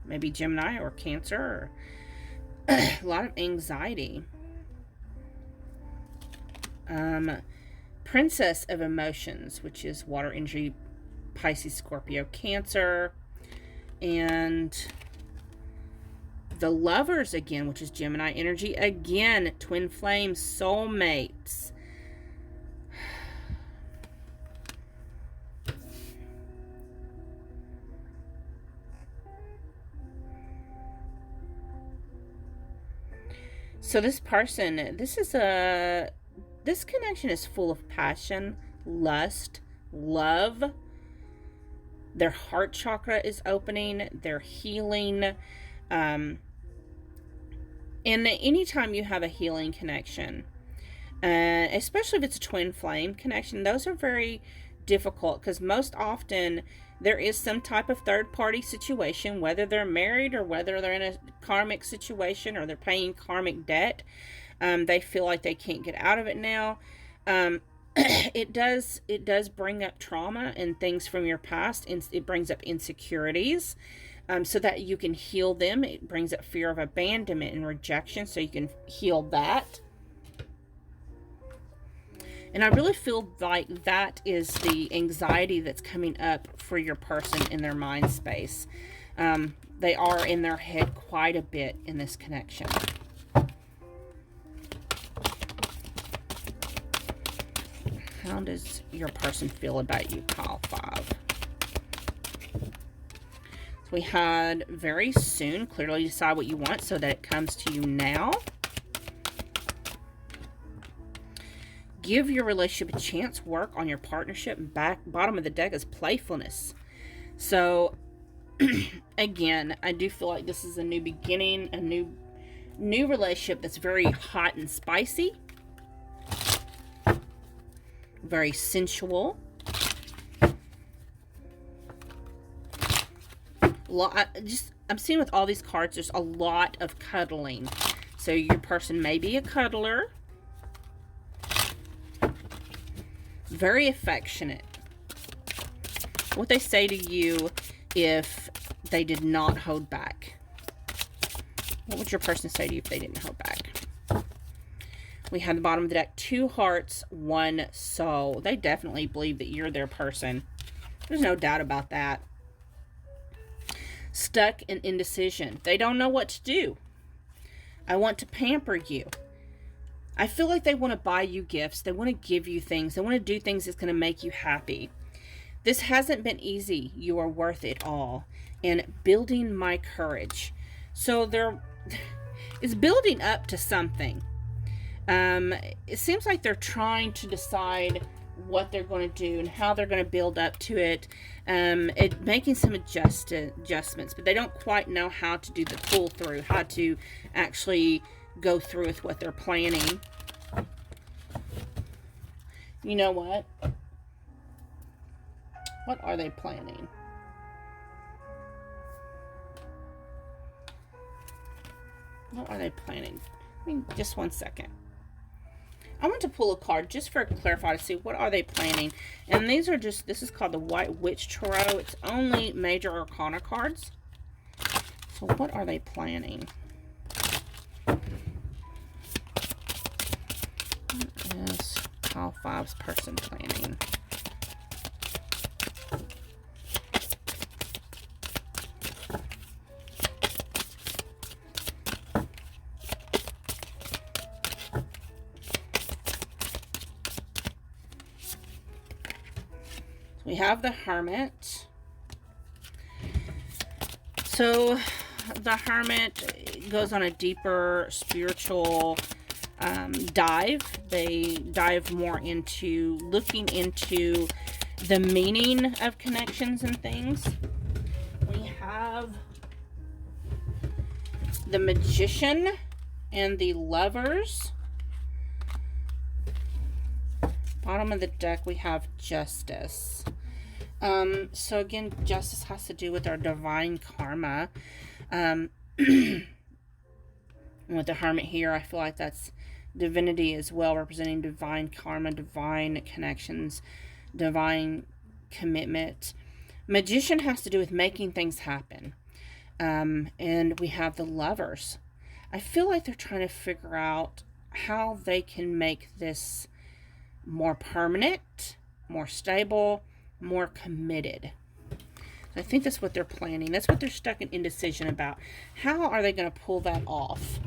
maybe Gemini or Cancer. Or a lot of anxiety. Princess of Emotions, which is water energy, Pisces, Scorpio, Cancer. And the Lovers again, which is Gemini energy. Again, twin flames, soulmates. So this person, this connection is full of passion, lust, love. Their heart chakra is opening. They're healing. And anytime you have a healing connection, especially if it's a twin flame connection, those are very difficult because most often there is some type of third party situation, whether they're married or whether they're in a karmic situation or they're paying karmic debt. They feel like they can't get out of it now. It does bring up trauma and things from your past, and it brings up insecurities, so that you can heal them. It brings up fear of abandonment and rejection, so you can heal that. And I really feel like that is the anxiety that's coming up for your person in their mind space. They are in their head quite a bit in this connection. How does your person feel about you, pile 5? So we had very soon, clearly decide what you want so that it comes to you now. Give your relationship a chance. Work on your partnership. Bottom of the deck is playfulness. So, again, I do feel like this is a new beginning, a new relationship that's very hot and spicy. Very sensual. lot, I'm seeing with all these cards, there's a lot of cuddling. So your person may be a cuddler. Very affectionate. What they say to you if they did not hold back. What would your person say to you if they didn't hold back? We have the bottom of the deck, 2 hearts, 1 soul. They definitely believe that you're their person. There's no doubt about that. Stuck in indecision. They don't know what to do. I want to pamper you. I feel like they want to buy you gifts. They want to give you things. They want to do things that's going to make you happy. This hasn't been easy. You are worth it all. And building my courage. So it's building up to something. It seems like they're trying to decide what they're going to do and how they're going to build up to it. Making some adjustments, but they don't quite know how to do the pull through, how to actually go through with what they're planning. You know what? What are they planning? What are they planning? I mean, just one second. I want to pull a card just for clarify to see what are they planning. And these are just, this is called the White Witch Tarot. It's only major arcana cards. So what are they planning? What is pile 5's person planning? We have the Hermit. So the Hermit goes on a deeper spiritual dive. They dive more into looking into the meaning of connections and things. We have the Magician and the Lovers. Bottom of the deck, we have Justice. So again, justice has to do with our divine karma. With the Hermit here, I feel like that's divinity as well, representing divine karma, divine connections, divine commitment. Magician has to do with making things happen. And we have the Lovers. I feel like they're trying to figure out how they can make this more permanent, more stable, more committed. I think that's what they're planning. That's what they're stuck in indecision about. How are they going to pull that off?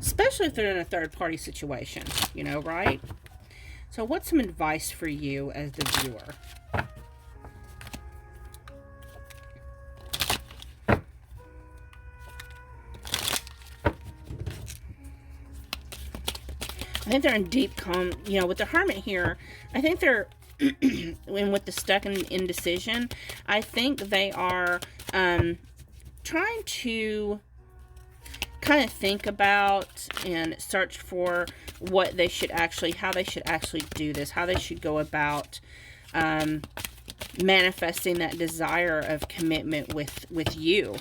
Especially if they're in a third-party situation, you know, right? So what's some advice for you as the viewer? I think they're in deep calm, you know, with the Hermit here. I think they're, and with the stuck in indecision, I think they are trying to kind of think about and search for what they should actually, how they should actually do this, how they should go about manifesting that desire of commitment with you.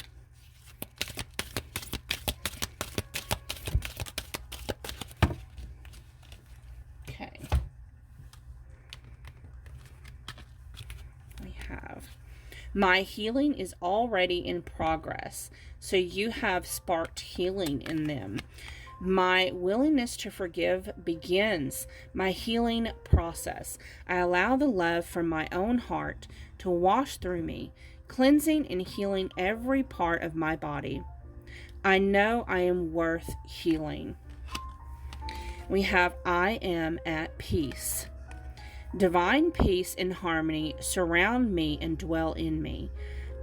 My healing is already in progress, so you have sparked healing in them. My willingness to forgive begins my healing process. I allow the love from my own heart to wash through me, cleansing and healing every part of my body. I know I am worth healing. We have I am at peace. Divine peace and harmony surround me and dwell in me.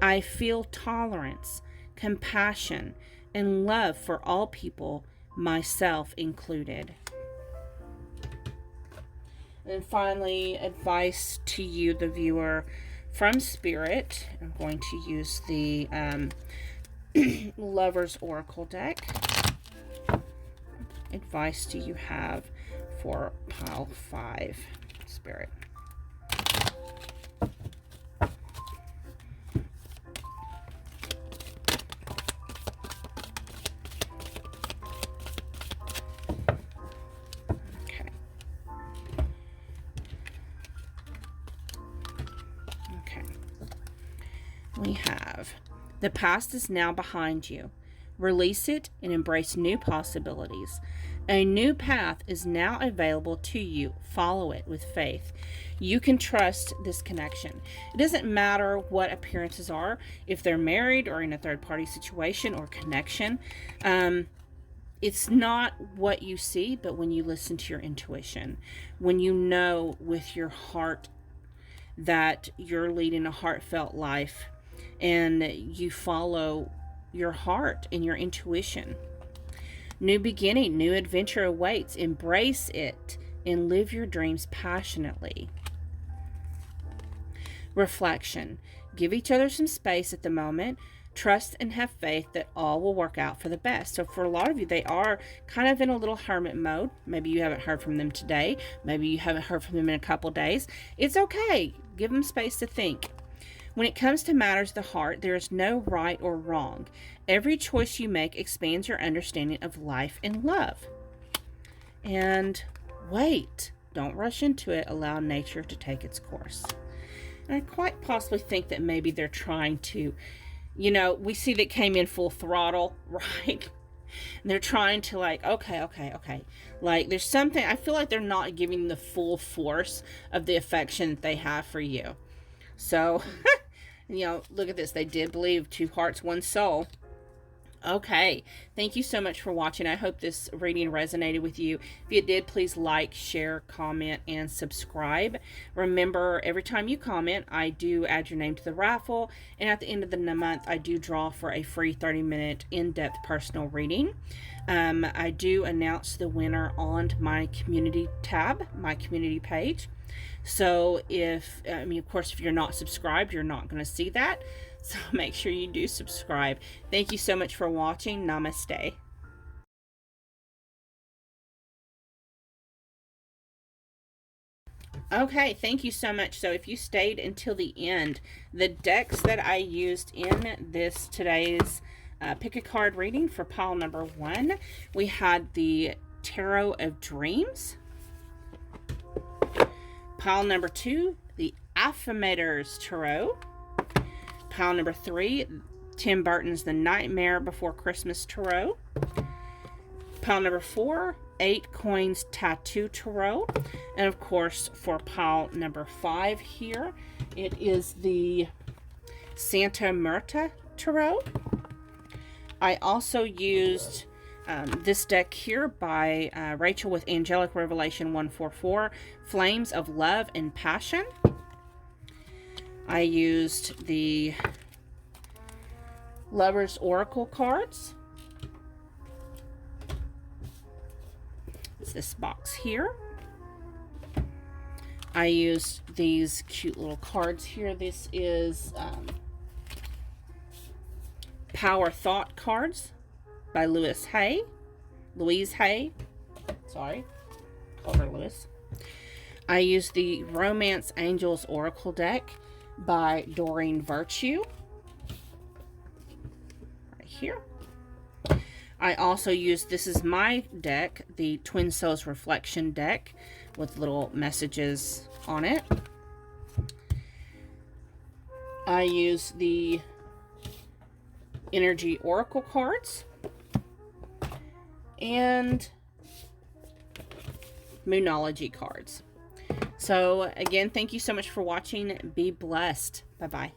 I feel tolerance, compassion, and love for all people, myself included. And finally, advice to you, the viewer, from Spirit. I'm going to use the Lover's Oracle deck. Advice do you have for pile 5? Spirit. we have the past is now behind you. Release it and embrace new possibilities. A new path is now available to you. Follow it with faith. You can trust this connection. It doesn't matter what appearances are, if they're married or in a third party situation or connection. It's not what you see, but when you listen to your intuition, when you know with your heart that you're leading a heartfelt life and you follow your heart and your intuition. New beginning, new adventure awaits. Embrace it and live your dreams passionately. Reflection. Give each other some space at the moment. Trust and have faith that all will work out for the best. So for a lot of you, they are kind of in a little hermit mode. Maybe you haven't heard from them today. Maybe you haven't heard from them in a couple days. It's okay. Give them space to think. When it comes to matters of the heart, there is no right or wrong. Every choice you make expands your understanding of life and love. And wait. Don't rush into it. Allow nature to take its course. And I quite possibly think that maybe they're trying to, we see that came in full throttle, right? And they're trying to okay. Like there's something, I feel like they're not giving the full force of the affection that they have for you. So, look at this. They did believe 2 hearts, 1 soul. Okay. Thank you so much for watching. I hope this reading resonated with you. If it did, please like, share, comment, and subscribe. Remember, every time you comment, I do add your name to the raffle. And at the end of the month, I do draw for a free 30-minute in-depth personal reading. I do announce the winner on my community tab, my community page. So of course, if you're not subscribed, you're not going to see that. So make sure you do subscribe. Thank you so much for watching. Namaste. Okay, thank you so much. So if you stayed until the end, the decks that I used in this today's pick a card reading for pile number 1, we had the Tarot of Dreams. Pile number 2, the Affirmators Tarot. Pile number 3, Tim Burton's The Nightmare Before Christmas Tarot. Pile number 4, 8 Coins Tattoo Tarot. And of course, for pile number 5 here, it is the Santa Muerta Tarot. I also used this deck here by Rachel with Angelic Revelation 144, Flames of Love and Passion. I used the Lover's Oracle cards. It's this box here. I used these cute little cards here. This is Power Thought cards by Louise Hay. Sorry, called her Louise. I used the Romance Angels Oracle deck by Doreen Virtue. Right here. I also used, this is my deck, the Twin Souls Reflection deck with little messages on it. I used the Energy Oracle cards and Moonology cards. So again, thank you so much for watching. Be blessed. Bye-bye.